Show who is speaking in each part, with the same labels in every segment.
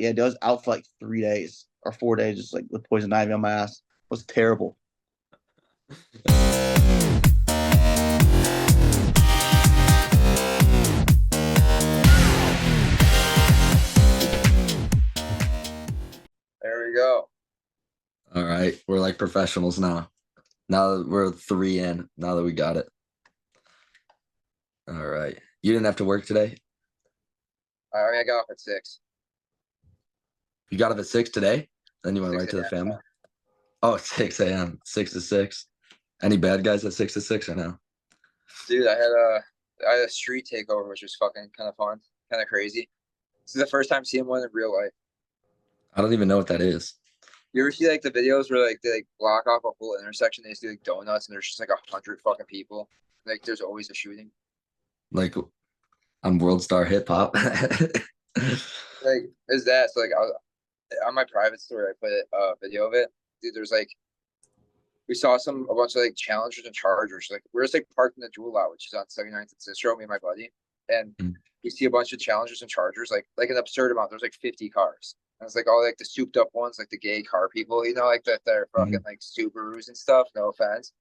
Speaker 1: Yeah, dude, I was out for like 3 days or 4 days, just like with poison ivy on my ass. It was terrible.
Speaker 2: There we go.
Speaker 3: All right, we're like professionals now. Now that we're three in, now that we got it. All right. You didn't have to work today?
Speaker 2: I got off at 6.
Speaker 3: You got up at 6 today? Then you went
Speaker 2: 6
Speaker 3: right to the
Speaker 2: a.m.
Speaker 3: family? Oh, 6 a.m. 6 to 6. Any bad guys at 6 to 6 or no?
Speaker 2: Dude, I had a street takeover, which was fucking kind of fun, kind of crazy. This is the first time seeing one in real life.
Speaker 3: I don't even know what that is.
Speaker 2: You ever see like the videos where like they like block off a whole intersection? They just do like donuts, and there's just like 100 fucking people. Like there's always a shooting.
Speaker 3: Like on World Star Hip Hop.
Speaker 2: Like is that so? Like on my private story, I put a video of it. Dude, there's like we saw a bunch of like challengers and chargers. Like we're just like parked in the Jewel lot, which is on 79th and Cicero, me and my buddy, and you see a bunch of challengers and chargers, like an absurd amount. There's like 50 cars. And it's like all like the souped up ones, like the gay car people, like that they're fucking like Subarus and stuff. No offense.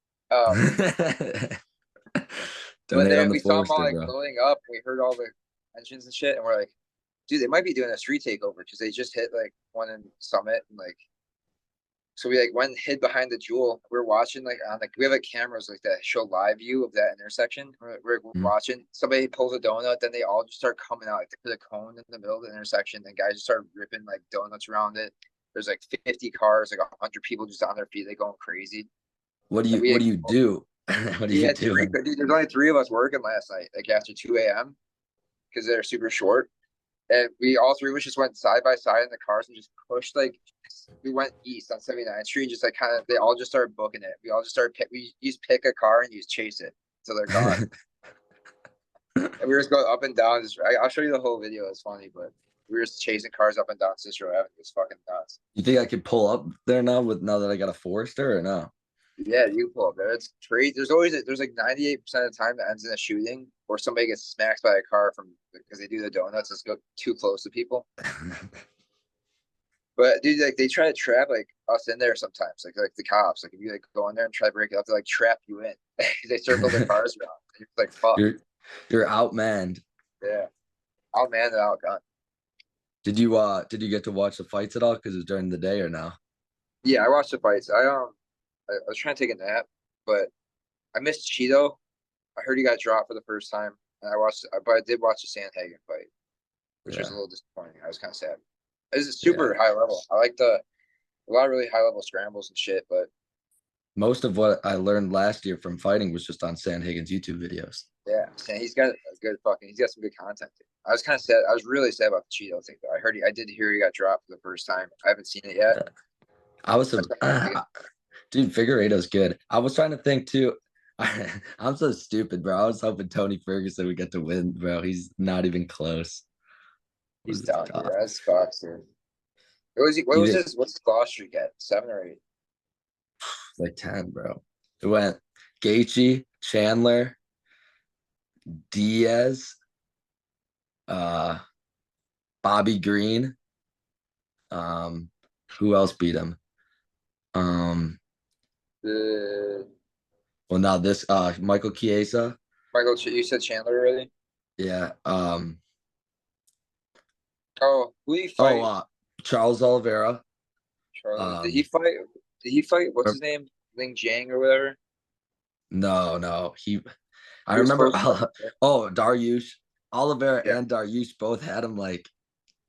Speaker 2: But
Speaker 3: Donate on
Speaker 2: then
Speaker 3: the
Speaker 2: we saw them all
Speaker 3: Forester,
Speaker 2: like
Speaker 3: bro.
Speaker 2: loading up. And we heard all the engines and shit, and we're like, dude, they might be doing a street takeover because they just hit like one in Summit and like so we like went and hid behind the Jewel. We are watching like on like we have like cameras like that show live view of that intersection. We're
Speaker 3: Mm.
Speaker 2: watching. Somebody pulls a donut, then they all just start coming out. Like they put a cone in the middle of the intersection, and guys just start ripping like donuts around it. There's like 50 cars, like 100 people just on their feet, like going crazy.
Speaker 3: What do
Speaker 2: And
Speaker 3: you
Speaker 2: we
Speaker 3: what
Speaker 2: like,
Speaker 3: do you do? What do
Speaker 2: we
Speaker 3: you
Speaker 2: had
Speaker 3: do?
Speaker 2: three. Dude, there's only three of us working last night, like after 2 a.m. because they're super short. And we all three of us just went side by side in the cars and just pushed like we went east on 79th Street and just like kind of they all just started booking it. We all just started we just pick a car and you just chase it until they're gone. And we were just going up and down. I'll show you the whole video. It's funny, but we were just chasing cars up and down Cicero Avenue. It's fucking nuts.
Speaker 3: You think I could pull up there now that I got a Forester or no?
Speaker 2: Yeah, you pull up there. It's crazy. There's like 98% of the time that ends in a shooting or somebody gets smacked by a car from because they do the donuts. Let's go too close to people. But dude, like they try to trap like us in there sometimes, like the cops. Like if you like go in there and try to break it up, they like trap you in. They circle their cars around. And you're like, fuck.
Speaker 3: You're you're outmanned.
Speaker 2: Yeah. Out man and outgun.
Speaker 3: Did you get to watch the fights at all? Because it was during the day or no?
Speaker 2: Yeah, I watched the fights. I was trying to take a nap, but I missed Cheeto. I heard he got dropped for the first time. And but I did watch the Sandhagen fight, which was a
Speaker 3: Yeah.
Speaker 2: little disappointing. I was kind of sad. It was super high level. I like a lot of really high level scrambles and shit, but
Speaker 3: Most of what I learned last year from fighting was just on Sandhagen's YouTube videos.
Speaker 2: yeah, he's got a good fucking. He's got some good content. Dude. I was kind of sad. I was really sad about the Cheeto thing. Though. I did hear he got dropped for the first time. I haven't seen it yet.
Speaker 3: Yeah. I was
Speaker 2: That's
Speaker 3: dude, Figueiredo's good. I was trying to think too. I'm so stupid, bro. I was hoping Tony Ferguson would get to win, bro. He's not even close. It
Speaker 2: he's
Speaker 3: was
Speaker 2: done, dude.
Speaker 3: tough.
Speaker 2: That's Fox, dude. What
Speaker 3: You
Speaker 2: was
Speaker 3: did
Speaker 2: his? What's his loss streak at? 7 or 8?
Speaker 3: like 10, bro. It went Gaethje, Chandler, Diaz, uh, Bobby Green. Um, who else beat him? Um,
Speaker 2: The
Speaker 3: well, now this Michael Chiesa.
Speaker 2: Michael, you said Chandler already.
Speaker 3: Yeah.
Speaker 2: Oh, who did he
Speaker 3: Oh,
Speaker 2: fight?
Speaker 3: Charles Oliveira.
Speaker 2: Charlie. Did he
Speaker 3: Um,
Speaker 2: fight? Did he fight? What's
Speaker 3: or-
Speaker 2: his name? Ling Jiang or whatever.
Speaker 3: no. I
Speaker 2: He was
Speaker 3: remember.
Speaker 2: supposed to fight.
Speaker 3: Oh, Dariush, Oliveira,
Speaker 2: Yeah.
Speaker 3: and Dariush both had him like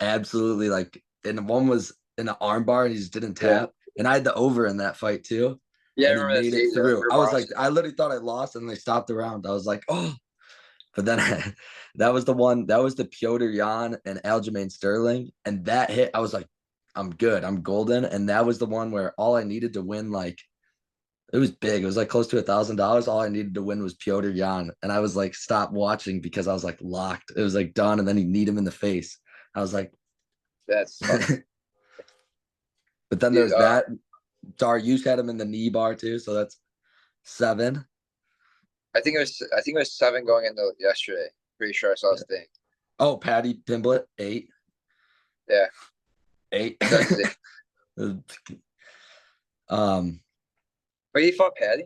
Speaker 3: absolutely like, and one was in an armbar and he just didn't
Speaker 2: Yeah.
Speaker 3: tap. And I had the over in that fight too,
Speaker 2: Yeah, I
Speaker 3: and he
Speaker 2: remember that
Speaker 3: made it
Speaker 2: stage. We
Speaker 3: through.
Speaker 2: were
Speaker 3: I was like,
Speaker 2: watching.
Speaker 3: I literally thought I lost, and they stopped the round. I was like, oh, but then that was the one. That was the Piotr Jan and Aljamain Sterling, and that hit. I was like, I'm good. I'm golden. And that was the one where all I needed to win, like, it was big. It was like close to $1,000. All I needed to win was Piotr Jan. And I was like, stop watching because I was like locked. It was like done. And then he kneed him in the face. I was like,
Speaker 2: That's fucking
Speaker 3: but then
Speaker 2: dude.
Speaker 3: there's that. Dariush had him in the knee bar too. So that's 7.
Speaker 2: I think it was 7 going into yesterday. Pretty sure I saw his thing.
Speaker 3: Oh, Patty Pimblett, 8.
Speaker 2: Yeah.
Speaker 3: 8.
Speaker 2: That's his age.
Speaker 3: um,
Speaker 2: But he fought Patty.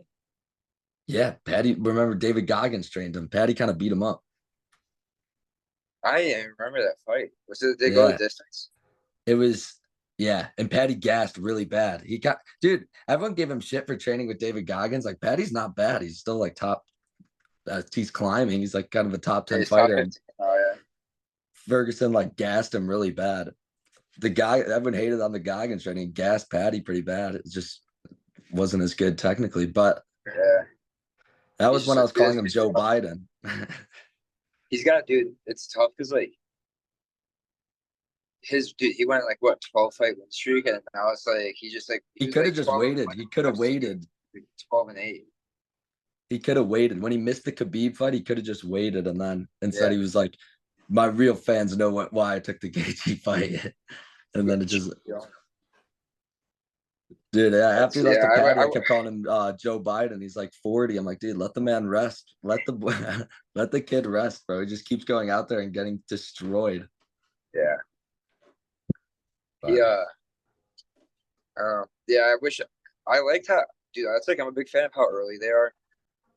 Speaker 3: yeah, Patty. Remember David Goggins trained him. Patty kind of beat him up.
Speaker 2: I didn't even remember that fight. Was it? Did they go the
Speaker 3: Yeah,
Speaker 2: distance?
Speaker 3: it was. Yeah, and Patty gassed really bad. He got dude. Everyone gave him shit for training with David Goggins. Like Patty's not bad. He's still like top. He's climbing. He's like kind of a top
Speaker 2: Yeah,
Speaker 3: 10
Speaker 2: he's top
Speaker 3: fighter. And
Speaker 2: 15. Oh yeah.
Speaker 3: Ferguson like gassed him really bad. The guy everyone hated on the Goggins training, gassed Patty pretty bad. It just wasn't as good technically. But
Speaker 2: Yeah.
Speaker 3: that
Speaker 2: He's
Speaker 3: was
Speaker 2: just
Speaker 3: when I
Speaker 2: like
Speaker 3: was calling him Joe Biden.
Speaker 2: he's got dude. It's tough because like his dude, he went like what 12 fight win streak, and now it's like he just like he
Speaker 3: He
Speaker 2: was
Speaker 3: could
Speaker 2: like
Speaker 3: have just
Speaker 2: 12
Speaker 3: waited. He could have waited.
Speaker 2: 12-8.
Speaker 3: He could have waited. When he missed the Khabib fight, he could have just waited, and then instead
Speaker 2: Yeah.
Speaker 3: he was like, "My real fans know why I took the Gaethje fight." And then it just, dude. Yeah, after he lost
Speaker 2: Yeah,
Speaker 3: to Patty, I kept calling him Joe Biden. He's like 40. I'm like, dude, let the man rest. Let the let the kid rest, bro. He just keeps going out there and getting destroyed.
Speaker 2: yeah.
Speaker 3: But
Speaker 2: Yeah. Yeah, I wish I liked how dude. That's like I'm a big fan of how early they are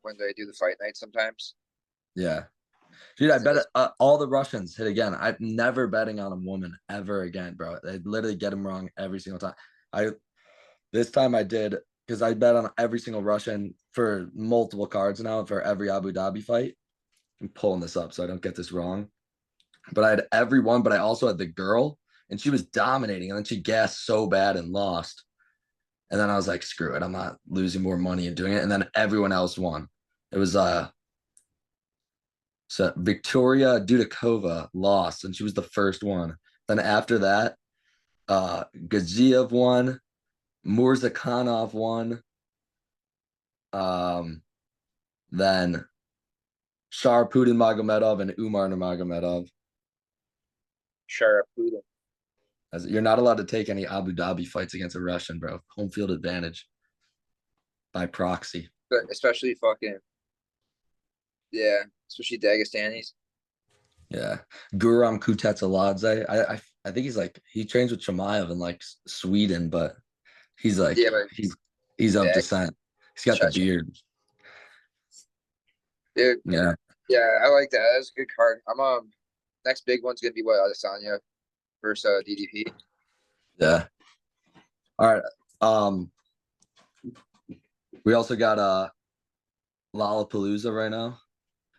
Speaker 2: when they do the fight night sometimes.
Speaker 3: yeah, dude, I bet
Speaker 2: It's-
Speaker 3: all the Russians hit again. I'm never betting on a woman ever again, bro. They literally get them wrong every single time. I This time I did because I bet on every single Russian for multiple cards now for every Abu Dhabi fight. I'm pulling this up so I don't get this wrong. But I had every one, but I also had the girl, and she was dominating, and then she gassed so bad and lost. And then I was like, screw it, I'm not losing more money and doing it. And then everyone else won. It was so Victoria Dudakova lost, and she was the first one. Then after that, Gaziev won, Murzakhanov won. Then Sharputin Magomedov and Umar Nurmagomedov.
Speaker 2: Sure, Putin.
Speaker 3: As you're not allowed to take any Abu Dhabi fights against a Russian, bro. Home field advantage by proxy.
Speaker 2: But especially fucking yeah, especially Dagestanis.
Speaker 3: Yeah, Guram Kutateladze. I think he trains with Chimaev in like Sweden, but he's like
Speaker 2: Yeah, but
Speaker 3: he's of
Speaker 2: Dag,
Speaker 3: descent. He's got the
Speaker 2: Chechen.
Speaker 3: beard.
Speaker 2: Dude,
Speaker 3: Yeah,
Speaker 2: yeah, I like that. That's a good card. I'm next big one's gonna be what Adesanya versus DDP.
Speaker 3: yeah. All right. We also got Lollapalooza right now.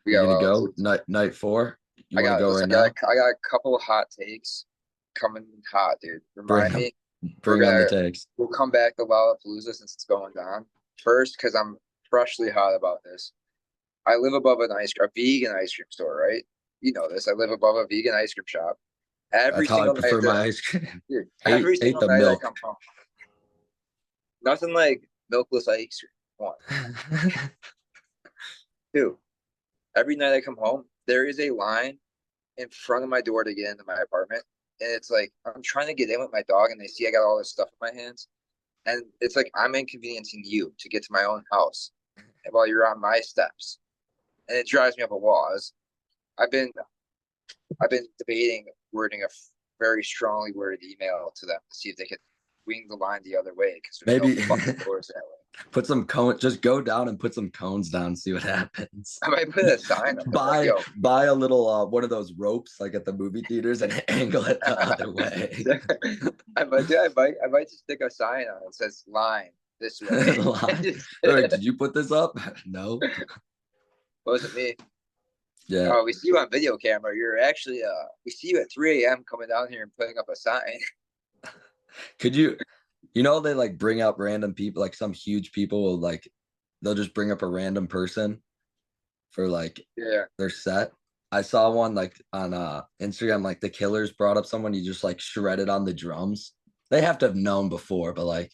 Speaker 2: We
Speaker 3: You
Speaker 2: got
Speaker 3: gonna go night 4? You
Speaker 2: I
Speaker 3: want to
Speaker 2: got
Speaker 3: go
Speaker 2: listen,
Speaker 3: right now?
Speaker 2: I got a couple of hot takes coming hot, dude.
Speaker 3: Bring
Speaker 2: Remind
Speaker 3: them.
Speaker 2: me.
Speaker 3: Bring on the takes.
Speaker 2: We'll come back to Lollapalooza since it's going down first because I'm freshly hot about this. I live above a vegan ice cream store, right? You know this. I live above a vegan ice cream shop. Every
Speaker 3: That's how I
Speaker 2: single night,
Speaker 3: prefer my ice cream.
Speaker 2: dude,
Speaker 3: hate
Speaker 2: every
Speaker 3: hate
Speaker 2: single
Speaker 3: the
Speaker 2: night I
Speaker 3: milk.
Speaker 2: come home, nothing like milkless ice cream. One, two. Every night I come home, there is a line in front of my door to get into my apartment, and it's like I'm trying to get in with my dog, and they see I got all this stuff in my hands, and it's like I'm inconveniencing you to get to my own house while you're on my steps, and it drives me up a wall. I've been I've been debating wording a very strongly worded email to them to see if they could wing the line the other way because there's
Speaker 3: Maybe
Speaker 2: no fucking doors that way.
Speaker 3: put some cone. Just go down and put some cones down. See what happens.
Speaker 2: I might put a sign up there like,
Speaker 3: buy
Speaker 2: "Yo."
Speaker 3: buy a little one of those ropes like at the movie theaters and angle it the other way.
Speaker 2: I might just stick a sign on it that says "line this way."
Speaker 3: Like, did you put this up? No.
Speaker 2: Wasn't me.
Speaker 3: Yeah.
Speaker 2: Oh, we see you on video camera. You're actually we see you at 3 a.m. coming down here and putting up a sign.
Speaker 3: Could they like bring up random people, like some huge people will like they'll just bring up a random person for like
Speaker 2: Yeah.
Speaker 3: their set. I saw one like on Instagram, like the Killers brought up someone you just like shredded on the drums. They have to have known before, but like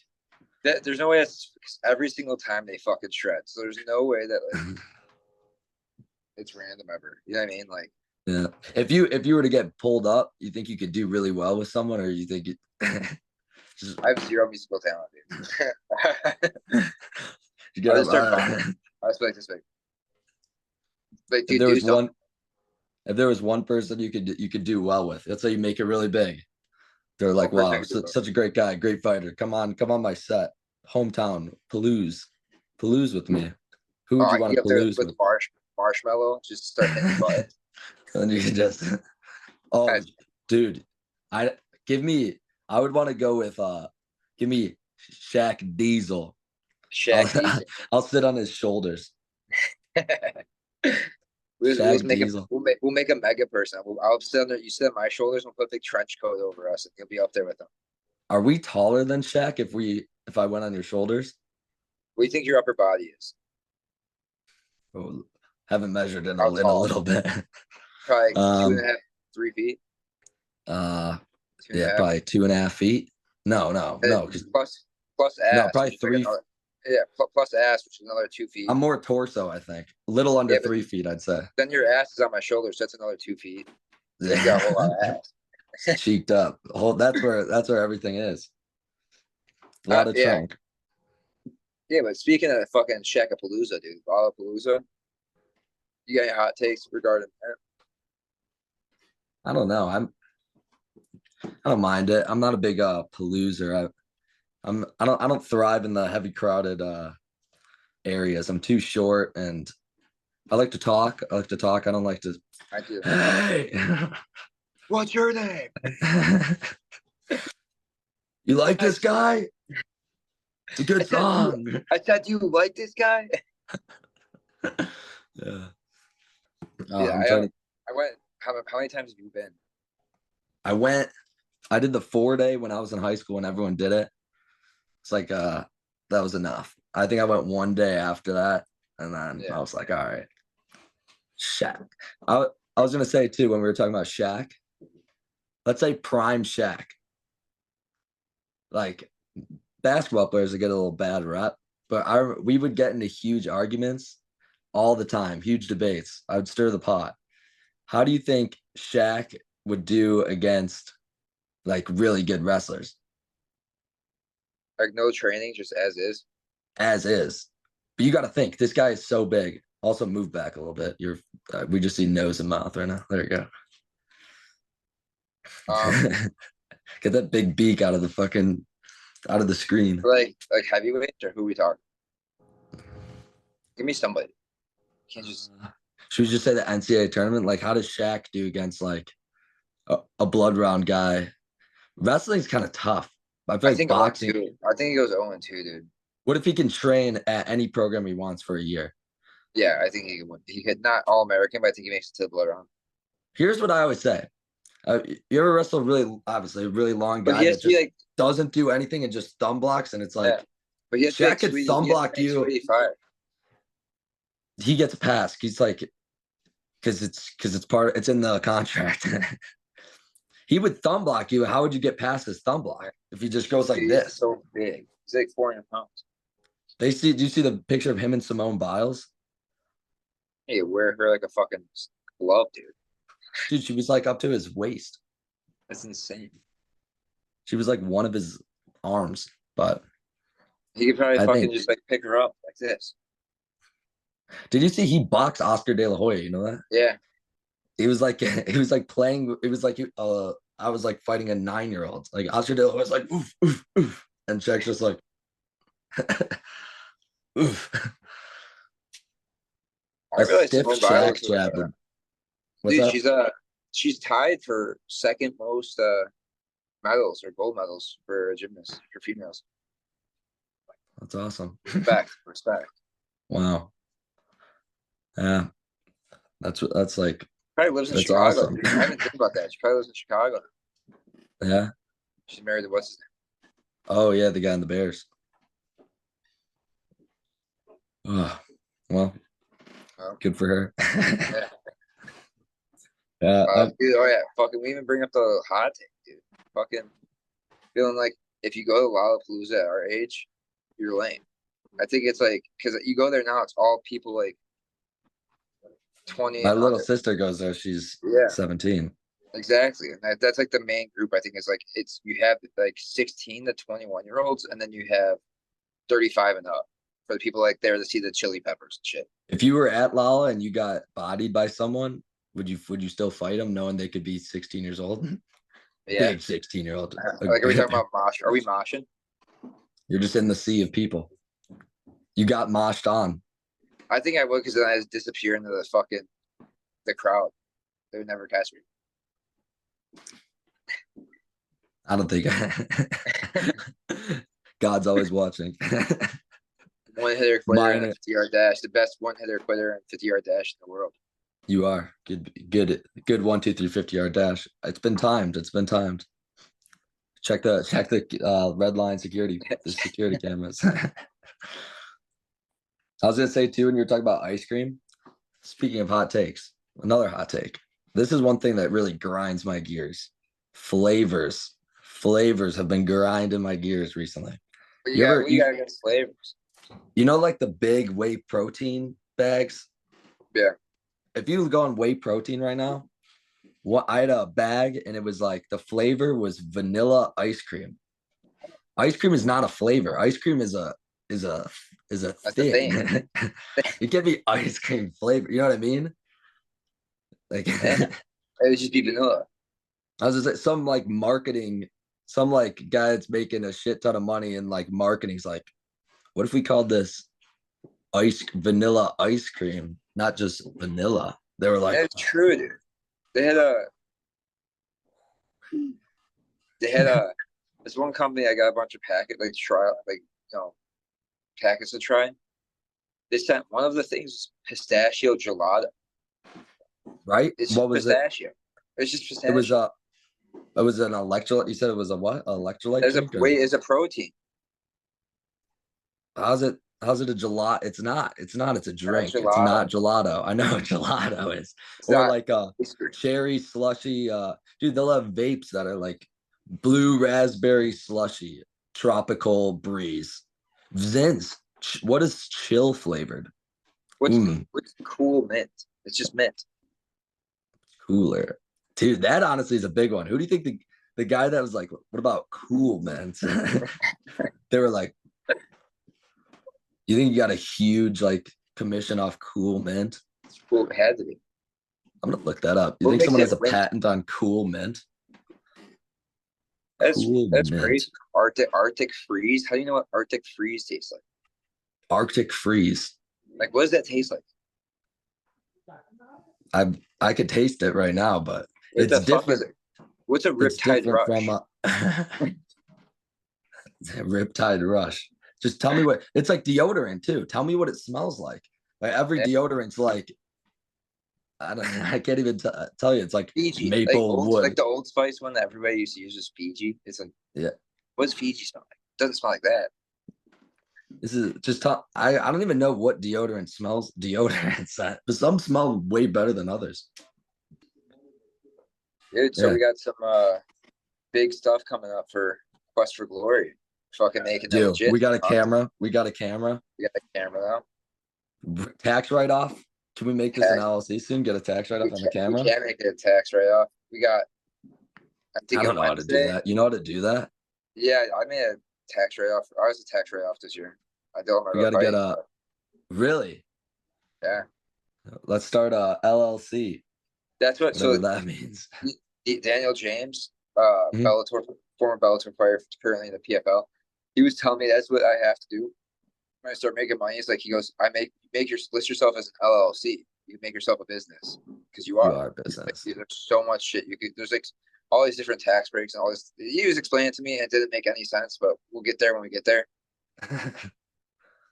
Speaker 2: There's no way that's every single time they fucking shred. So there's no way that like it's random ever. You know what I mean? Like
Speaker 3: yeah. If you were to get pulled up, you think you could do really well with someone, or you think it just
Speaker 2: I have zero musical talent, dude.
Speaker 3: you get
Speaker 2: I
Speaker 3: up,
Speaker 2: just start bumping. I just like this big. Like,
Speaker 3: if
Speaker 2: dude,
Speaker 3: there
Speaker 2: do
Speaker 3: was
Speaker 2: something.
Speaker 3: one if there was one person you could do well with, let's say you make it really big. They're like, wow,
Speaker 2: Unprotected.
Speaker 3: such a great guy, great fighter. Come on my set. Hometown, Palooze with me. Who
Speaker 2: Oh,
Speaker 3: would you
Speaker 2: I can
Speaker 3: want
Speaker 2: be
Speaker 3: to
Speaker 2: up there
Speaker 3: Palooze
Speaker 2: with
Speaker 3: with?
Speaker 2: Marshmallow, just start hitting butt.
Speaker 3: And you can just, oh, dude, I give me. I would want to go with give me Shaq Diesel. I'll
Speaker 2: Shaq Diesel.
Speaker 3: I'll sit on his shoulders.
Speaker 2: We'll
Speaker 3: Shaq
Speaker 2: make a
Speaker 3: Diesel.
Speaker 2: we'll make a mega person. I'll sit on you sit on my shoulders and we'll put a big trench coat over us, and you'll be up there with them.
Speaker 3: Are we taller than Shaq if I went on your shoulders?
Speaker 2: What do you think your upper body is?
Speaker 3: Oh, haven't measured
Speaker 2: How
Speaker 3: in a
Speaker 2: tall?
Speaker 3: little bit.
Speaker 2: Probably two and
Speaker 3: Um
Speaker 2: a half, 3 feet,
Speaker 3: uh
Speaker 2: two and a
Speaker 3: yeah,
Speaker 2: half.
Speaker 3: probably 2.5 feet. No,
Speaker 2: And
Speaker 3: because
Speaker 2: plus
Speaker 3: no,
Speaker 2: ass, which
Speaker 3: probably
Speaker 2: is like
Speaker 3: three.
Speaker 2: another. Yeah, plus ass, which is another 2 feet.
Speaker 3: I'm more torso, I think. A little under
Speaker 2: Yeah, but
Speaker 3: 3 feet, I'd say.
Speaker 2: then your ass is on my shoulders, so that's another 2 feet. So you got a whole lot
Speaker 3: Yeah.
Speaker 2: of ass.
Speaker 3: Cheeked up. That's where everything is. A lot of
Speaker 2: Yeah,
Speaker 3: trunk.
Speaker 2: yeah. But speaking of fucking Shaqapalooza, dude, Lollapalooza, you got any hot takes regarding that?
Speaker 3: I don't know. I don't mind it. I'm not a big paloozer. I don't thrive in the heavy crowded areas. I'm too short and I like to talk. I don't like to
Speaker 2: I do.
Speaker 3: hey.
Speaker 2: What's your name?
Speaker 3: You like this guy? It's a
Speaker 2: I
Speaker 3: good
Speaker 2: said,
Speaker 3: song.
Speaker 2: I said, do you like this guy?
Speaker 3: Yeah.
Speaker 2: Yeah,
Speaker 3: I'm trying to
Speaker 2: I went. How many times have you been?
Speaker 3: I did the 4 day when I was in high school and everyone did it. It's like that was enough. I think I went 1 day after that, and then
Speaker 2: Yeah.
Speaker 3: I was like, all right, Shaq. I was gonna say too when we were talking about Shaq, let's say prime Shaq. Like basketball players would get a little bad rep, but we would get into huge arguments all the time, huge debates. I would stir the pot. How do you think Shaq would do against like really good wrestlers
Speaker 2: Like no training, just as is.
Speaker 3: as is? But you got to think this guy is so big. Also, move back a little bit. We just see nose and mouth right now. There you go.
Speaker 2: Um,
Speaker 3: Get that big beak out of the screen.
Speaker 2: like heavyweights or who we talking? Give me somebody. Can't just.
Speaker 3: Should we just say the NCAA tournament? Like, how does Shaq do against like a blood round guy? Wrestling's kind of tough. I feel
Speaker 2: I
Speaker 3: like
Speaker 2: think 0
Speaker 3: boxing.
Speaker 2: 2. I think he goes 0-2, dude.
Speaker 3: What if he can train at any program he wants for a year?
Speaker 2: Yeah, I think he could win. He could not All American, but I think he makes it to the blood round.
Speaker 3: Here's what I always say. You ever wrestle obviously a really long
Speaker 2: But
Speaker 3: guy
Speaker 2: he has
Speaker 3: that
Speaker 2: to be
Speaker 3: just
Speaker 2: like,
Speaker 3: doesn't do anything and just thumb blocks, and it's like
Speaker 2: yeah. But he has to be
Speaker 3: Shaq
Speaker 2: like
Speaker 3: could
Speaker 2: sweet.
Speaker 3: thumb
Speaker 2: He has to
Speaker 3: block
Speaker 2: be like
Speaker 3: you.
Speaker 2: 285.
Speaker 3: He gets a pass. He's like, because it's in the contract. He would thumb block you. How would you get past his thumb block if he just goes like
Speaker 2: He's
Speaker 3: this?
Speaker 2: so big. He's like 400 pounds.
Speaker 3: Do you see the picture of him and Simone Biles?
Speaker 2: Hey, wear her like a fucking glove, dude.
Speaker 3: Dude, she was like up to his waist.
Speaker 2: That's insane.
Speaker 3: She was like one of his arms. But
Speaker 2: He could probably
Speaker 3: I
Speaker 2: fucking
Speaker 3: think,
Speaker 2: just like pick her up like this.
Speaker 3: did you see he boxed Oscar De La Hoya? You know that?
Speaker 2: Yeah.
Speaker 3: He was like playing. It was like I was like fighting a 9-year-old. Like Oscar De La Hoya was like oof oof oof, and Shaq's just like oof.
Speaker 2: I
Speaker 3: A
Speaker 2: realized
Speaker 3: stiff
Speaker 2: Simone
Speaker 3: Shaq
Speaker 2: Biles was,
Speaker 3: jab would. What's
Speaker 2: dude,
Speaker 3: up?
Speaker 2: she's tied for second most medals or gold medals for gymnasts for females.
Speaker 3: That's awesome.
Speaker 2: Respect.
Speaker 3: Wow. Yeah, that's like
Speaker 2: Probably lives in
Speaker 3: that's
Speaker 2: Chicago.
Speaker 3: awesome.
Speaker 2: I didn't think about that. She probably lives in Chicago.
Speaker 3: Yeah.
Speaker 2: She's married to what's his
Speaker 3: Oh yeah, the guy in the Bears. Oh, well,
Speaker 2: name? Oh,
Speaker 3: good for her.
Speaker 2: yeah.
Speaker 3: Yeah.
Speaker 2: Dude, oh yeah, fucking. We even bring up the hot take, dude. Fucking feeling like if you go to Lollapalooza at our age, you're lame. I think it's like because you go there now, it's all people like 20
Speaker 3: My
Speaker 2: and
Speaker 3: little
Speaker 2: under.
Speaker 3: sister goes there. She's
Speaker 2: Yeah,
Speaker 3: 17.
Speaker 2: exactly. And that's like the main group. I think is like it's you have like 16 to 21-year-olds, and then you have 35 and up for the people like there to see the Chili Peppers and shit.
Speaker 3: If you were at Lala and you got bodied by someone, would you still fight them knowing they could be 16 years old?
Speaker 2: Yeah.
Speaker 3: Big 16-year-old.
Speaker 2: Like, are we talking about mosh? Are we moshing?
Speaker 3: You're just in the sea of people. You got moshed on.
Speaker 2: I think I would, because then I just disappear into the crowd. They would never catch me.
Speaker 3: I don't think God's always watching.
Speaker 2: One hitter quitter and a 50-yard dash. The best one hitter quitter and 50-yard dash in the world.
Speaker 3: You are good 1, 2, 3, 50-yard dash. It's been timed. It's been timed. Check the red line security, the security cameras. I was gonna say too, when you're talking about ice cream, speaking of hot takes, another hot take. This is one thing that really grinds my gears. Flavors. Flavors have been grinding my gears recently.
Speaker 2: But
Speaker 3: You ever
Speaker 2: what you got against flavors?
Speaker 3: You know, like the big whey protein bags?
Speaker 2: Yeah.
Speaker 3: If you go on whey protein right now, I had a bag and it was like the flavor was vanilla ice cream. Ice cream is not a flavor. Ice cream is a
Speaker 2: That's the
Speaker 3: thing.
Speaker 2: thing.
Speaker 3: It can be ice cream flavor. You know what I mean? Like
Speaker 2: It would just be vanilla.
Speaker 3: I was just some like marketing, some like guy that's making a shit ton of money in like marketing's like, what if we called this vanilla ice cream, not just vanilla? They were like,
Speaker 2: That's true, dude. They had this one company. I got a bunch of packets to try. They sent one of the things pistachio gelato.
Speaker 3: right?
Speaker 2: It's
Speaker 3: What was
Speaker 2: pistachio. It's just pistachio.
Speaker 3: It was an electrolyte. You said it was a what? Electrolyte drink?
Speaker 2: It's a protein.
Speaker 3: How's it a gelato? It's not. It's a drink.
Speaker 2: Gelato.
Speaker 3: It's not gelato. I know what gelato is.
Speaker 2: It's
Speaker 3: or
Speaker 2: not
Speaker 3: like a cherry slushy. Dude, they'll have vapes that are like blue raspberry slushy, tropical breeze. Zins. What is chill flavored?
Speaker 2: What's cool mint? It's just mint.
Speaker 3: Cooler. Dude, that honestly is a big one. Who do you think the guy that was like, what about cool mint? They were like, you think you got a huge like commission off Cool Mint?
Speaker 2: It's cool. It had to be.
Speaker 3: I'm gonna look that up. You
Speaker 2: What
Speaker 3: think
Speaker 2: makes
Speaker 3: someone
Speaker 2: it
Speaker 3: has a
Speaker 2: mint?
Speaker 3: patent on Cool Mint?
Speaker 2: That's
Speaker 3: Cool Mint.
Speaker 2: crazy. Arctic freeze. How do you know what Arctic freeze tastes like?
Speaker 3: Arctic freeze.
Speaker 2: Like, what does that taste like?
Speaker 3: I could taste it right now, but
Speaker 2: What
Speaker 3: it's
Speaker 2: the fuck
Speaker 3: different.
Speaker 2: is it? What's a
Speaker 3: It's
Speaker 2: Riptide
Speaker 3: different
Speaker 2: Rush?
Speaker 3: from Riptide Rush. Just tell me what it's like. Deodorant too. Tell me what it smells like. Like every deodorant's like, I can't even tell you. It's like
Speaker 2: Fiji.
Speaker 3: maple wood.
Speaker 2: Like the Old Spice one that everybody used to use is Fiji. It's like,
Speaker 3: yeah.
Speaker 2: What's Fiji smell like? It doesn't smell like that.
Speaker 3: This is just I don't even know what deodorant smells. Deodorants, but some smell way better than others.
Speaker 2: Dude, so we got some big stuff coming up for Quest for Glory. Fucking making that legit.
Speaker 3: We got a camera. We got a camera.
Speaker 2: We got a camera now.
Speaker 3: Tax write-off. Can we make this an LLC soon? Get a tax write-off on the camera?
Speaker 2: We can't make it a tax write-off. We got.
Speaker 3: I don't know how to do that. You know how to do that?
Speaker 2: Yeah, I made a tax write-off. I was a tax write-off this year. I don't know.
Speaker 3: We got to get a. Really?
Speaker 2: Yeah.
Speaker 3: Let's start a LLC.
Speaker 2: That's what.
Speaker 3: Whatever that means.
Speaker 2: Daniel James, Bellator, former Bellator fighter, currently in the PFL. He was telling me that's what I have to do when I start making money. It's like he goes, list yourself as an LLC. You make yourself a business because you are.
Speaker 3: You are a business.
Speaker 2: Like, there's so much shit there's like all these different tax breaks and all this. He was explaining it to me and it didn't make any sense, but we'll get there when we get there.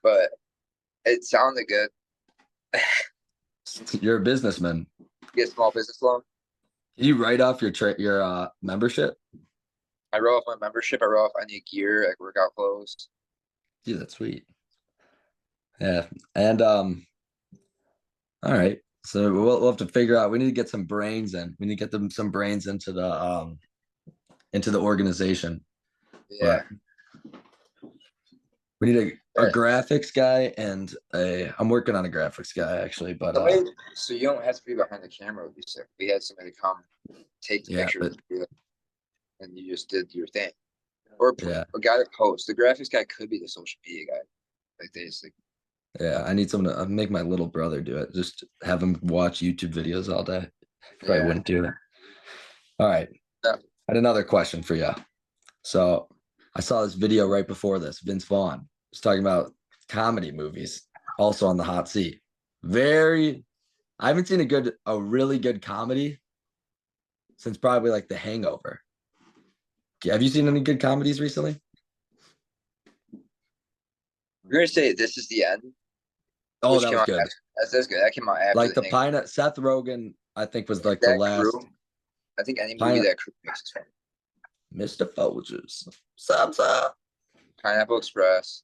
Speaker 2: But it sounded good.
Speaker 3: You're a businessman.
Speaker 2: Get a small business loan.
Speaker 3: You write off your membership?
Speaker 2: I wrote off my membership. I wrote off any gear, like workout clothes.
Speaker 3: Dude, that's sweet. Yeah, and all right. So we'll have to figure out. We need to get some brains in. We need to get some brains into the organization.
Speaker 2: Yeah.
Speaker 3: But we need a graphics guy and I'm working on a graphics guy actually, but
Speaker 2: so you don't have to be behind the camera. We had somebody come take the pictures and you just did your thing. Or a guy to post. The graphics guy could be the social media guy. Like they just
Speaker 3: yeah, I need someone to make my little brother do it. Just have him watch YouTube videos all day. Probably wouldn't do that. All right. I had another question for you. So I saw this video right before this. Vince Vaughn was talking about comedy movies, also on the hot seat. I haven't seen a really good comedy since probably like The Hangover. Have you seen any good comedies recently?
Speaker 2: You're gonna say This Is the End,
Speaker 3: Oh,
Speaker 2: which
Speaker 3: that
Speaker 2: came
Speaker 3: was
Speaker 2: out
Speaker 3: good.
Speaker 2: that's good. That came out after
Speaker 3: Like
Speaker 2: the
Speaker 3: the
Speaker 2: Hangover.
Speaker 3: Pine Seth Rogen, I think was like the
Speaker 2: That
Speaker 3: last
Speaker 2: crew. I think any movie
Speaker 3: Pine
Speaker 2: that crew makes is fun.
Speaker 3: Mr. Folgers. Subs up.
Speaker 2: Pineapple Express.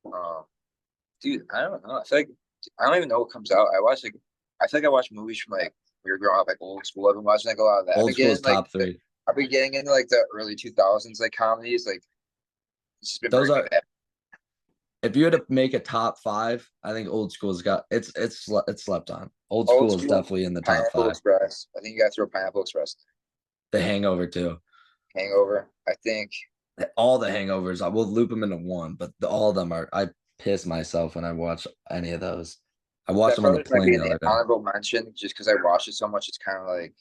Speaker 2: Um, dude, I don't know. I don't even know what comes out. I feel like I watch movies from like we were growing up, like old school. I've been watching like a lot of that.
Speaker 3: Old school is top three.
Speaker 2: I've been getting into like the early 2000s like comedies. Like it's just been
Speaker 3: Those
Speaker 2: bringing me
Speaker 3: are
Speaker 2: back.
Speaker 3: if you had to make a top five, I think old school's got it's slept on. Old
Speaker 2: Old
Speaker 3: school is
Speaker 2: school,
Speaker 3: definitely in the top
Speaker 2: Pineapple
Speaker 3: five.
Speaker 2: Express. I think you got to throw Pineapple Express.
Speaker 3: The Hangover too.
Speaker 2: Hangover. I think
Speaker 3: All the Hangovers, I will loop them into one, but all of them are. I piss myself when I watch any of those. I watched
Speaker 2: Step
Speaker 3: them on the
Speaker 2: Brothers might be
Speaker 3: plane the
Speaker 2: an
Speaker 3: other day.
Speaker 2: honorable mention just because I watched it so much. It's kind of like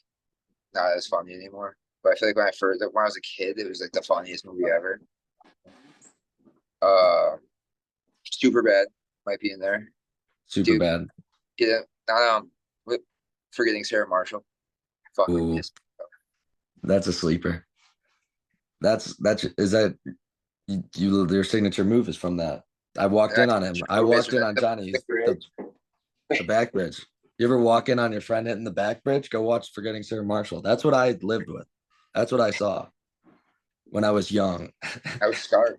Speaker 2: not as funny anymore. But I feel like when I was a kid, it was like the funniest movie ever. Uh, Super Bad might be in there.
Speaker 3: Super
Speaker 2: Dude,
Speaker 3: bad.
Speaker 2: yeah, with Forgetting Sarah Marshall. Fucking
Speaker 3: Ooh,
Speaker 2: piss.
Speaker 3: that's a sleeper. That's is that your signature move is from that. I walked
Speaker 2: And
Speaker 3: in on him. I walked in on Johnny.
Speaker 2: the
Speaker 3: He's
Speaker 2: bridge.
Speaker 3: the back bridge. You ever walk in on your friend hitting the back bridge? Go watch Forgetting Sarah Marshall. That's what I lived with. That's what I saw when I was young.
Speaker 2: I was scarred.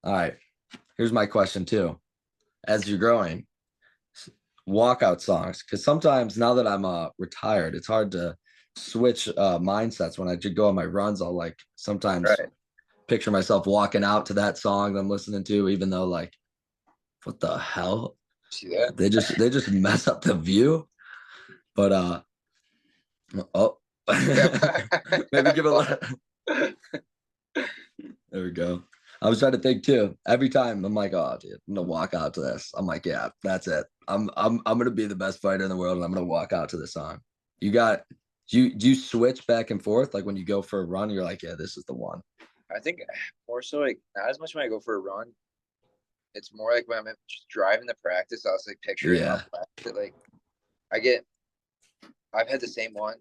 Speaker 3: All right. Here's my question too. As you're growing, walkout songs, because sometimes now that I'm retired, it's hard to switch mindsets. When I go on my runs, I'll like sometimes
Speaker 2: Right.
Speaker 3: picture myself walking out to that song that I'm listening to, even though like, what the hell?
Speaker 2: See that?
Speaker 3: They just mess up the view. But oh, maybe give it a little. There we go. I was trying to think too. Every time I'm like, oh, dude, I'm gonna walk out to this. I'm like, yeah, that's it. I'm gonna be the best fighter in the world, and I'm gonna walk out to this song. You got do you switch back and forth like when you go for a run? You're like, yeah, this is the one.
Speaker 2: I think more so like not as much when I go for a run. It's more like when I'm just driving to practice. I was like picturing
Speaker 3: Yeah,
Speaker 2: like I get. I've had the same one.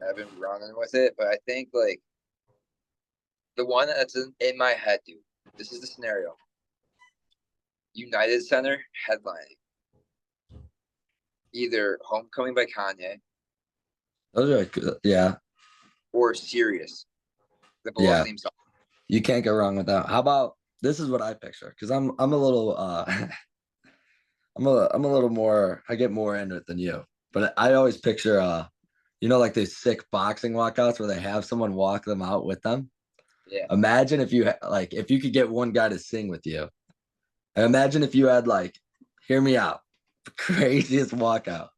Speaker 2: I've been running with it, but I think like the one that's in my head, dude. This is the scenario. United Center headlining. Either Homecoming by Kanye
Speaker 3: those are yeah,
Speaker 2: or Serious, the Bulls
Speaker 3: yeah.
Speaker 2: theme song.
Speaker 3: You can't go wrong with that. How about this is what I picture because I'm a little I'm a little more I get more into it than you. But I always picture like these sick boxing walkouts where they have someone walk them out with them.
Speaker 2: Yeah.
Speaker 3: Imagine if you like if you could get one guy to sing with you. And imagine if you had like, hear me out, the craziest walkout.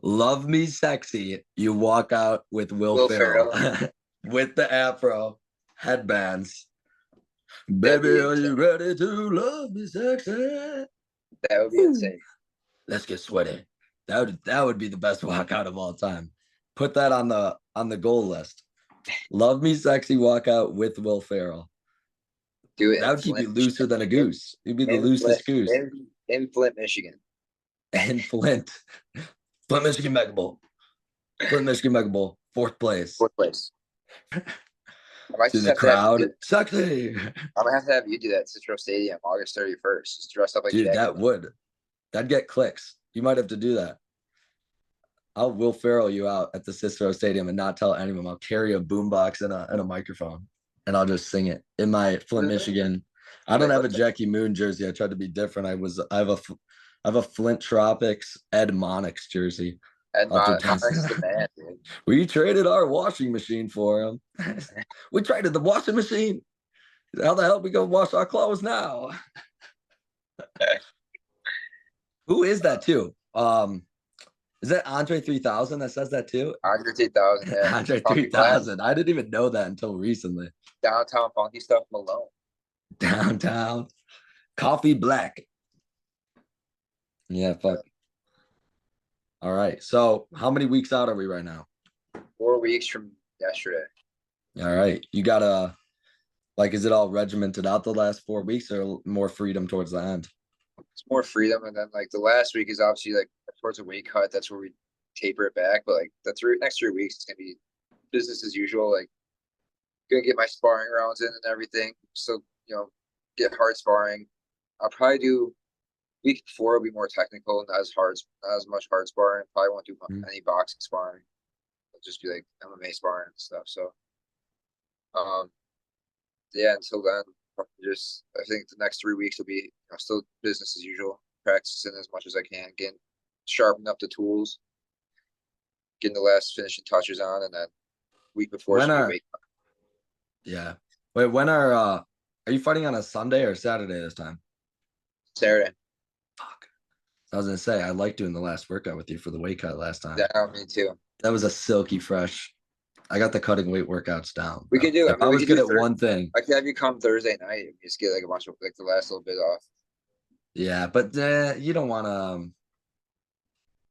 Speaker 3: Love Me Sexy. You walk out with Will
Speaker 2: Will
Speaker 3: Ferrell
Speaker 2: Ferrell.
Speaker 3: with the afro, headbands.
Speaker 2: That'd
Speaker 3: Baby,
Speaker 2: be
Speaker 3: are you
Speaker 2: insane.
Speaker 3: ready to love me sexy?
Speaker 2: That would be
Speaker 3: Woo.
Speaker 2: insane.
Speaker 3: Let's get sweaty. That would be the best walkout of all time. Put that on the goal list. Love Me Sexy walkout with Will Ferrell.
Speaker 2: Do it
Speaker 3: That
Speaker 2: in
Speaker 3: would keep you
Speaker 2: Flint,
Speaker 3: looser than a
Speaker 2: Michigan.
Speaker 3: goose. You'd be the
Speaker 2: In Flint,
Speaker 3: loosest goose.
Speaker 2: in Flint, Michigan.
Speaker 3: And Flint. Flint, Michigan Mega Bowl. Flint, Michigan Mega Bowl. Fourth place.
Speaker 2: Fourth place. I might
Speaker 3: To
Speaker 2: just
Speaker 3: the
Speaker 2: have to have you
Speaker 3: crowd.
Speaker 2: do.
Speaker 3: Sexy.
Speaker 2: I'm gonna have to have you do that at Citro Stadium, August 31st. Just dress up like
Speaker 3: Dude,
Speaker 2: Jackie.
Speaker 3: that'd get clicks. You might have to do that. I'll Will Ferrell you out at the Cicero Stadium and not tell anyone. I'll carry a boombox and a microphone and I'll just sing it in my Flint, Michigan. I don't
Speaker 2: Like,
Speaker 3: have a
Speaker 2: what's that?
Speaker 3: Jackie Moon jersey. I tried to be different. I have a Flint Tropics Ed Monix jersey.
Speaker 2: Ed
Speaker 3: I'll have
Speaker 2: Monix is the
Speaker 3: to
Speaker 2: man, dude.
Speaker 3: we traded our washing machine for him. We traded the washing machine. How the hell we gonna wash our clothes now? Who is that too? Is that Andre 3000 that says that too?
Speaker 2: Andre 3000, yeah.
Speaker 3: Andre
Speaker 2: Funky Black,
Speaker 3: 3000. I didn't even know that until recently.
Speaker 2: downtown funky stuff, Malone.
Speaker 3: Downtown. Coffee Black. Yeah, fuck. All right. So how many weeks out are we right now?
Speaker 2: 4 weeks from yesterday.
Speaker 3: All right. You gotta like, is it all regimented out the last 4 weeks or more freedom towards the end?
Speaker 2: It's more freedom, and then like the last week is obviously like towards a weight cut. That's where we taper it back. But like the next 3 weeks is gonna be business as usual. Like gonna get my sparring rounds in and everything. So get hard sparring. I'll probably do week before will be more technical, not as much hard sparring. Probably won't do
Speaker 3: Mhm.
Speaker 2: any boxing sparring. It'll just be like MMA sparring and stuff. So um yeah, until then, just I think the next 3 weeks will be still business as usual, practicing as much as I can, getting sharpen up the tools, getting the last finishing touches on, and then week before
Speaker 3: When
Speaker 2: should be
Speaker 3: are
Speaker 2: weight
Speaker 3: yeah. Wait, when are you fighting on a Sunday or Saturday this time?
Speaker 2: Saturday.
Speaker 3: Fuck. I was gonna say I liked doing the last workout with you for the weight cut last time.
Speaker 2: Yeah, me too.
Speaker 3: That was a silky fresh. I got the cutting weight workouts down,
Speaker 2: We
Speaker 3: bro.
Speaker 2: could do. I
Speaker 3: If
Speaker 2: mean,
Speaker 3: I
Speaker 2: we
Speaker 3: was
Speaker 2: could do
Speaker 3: good at one thing,
Speaker 2: I could have you come Thursday night and just get like a bunch of like the last little bit off.
Speaker 3: yeah, but you don't want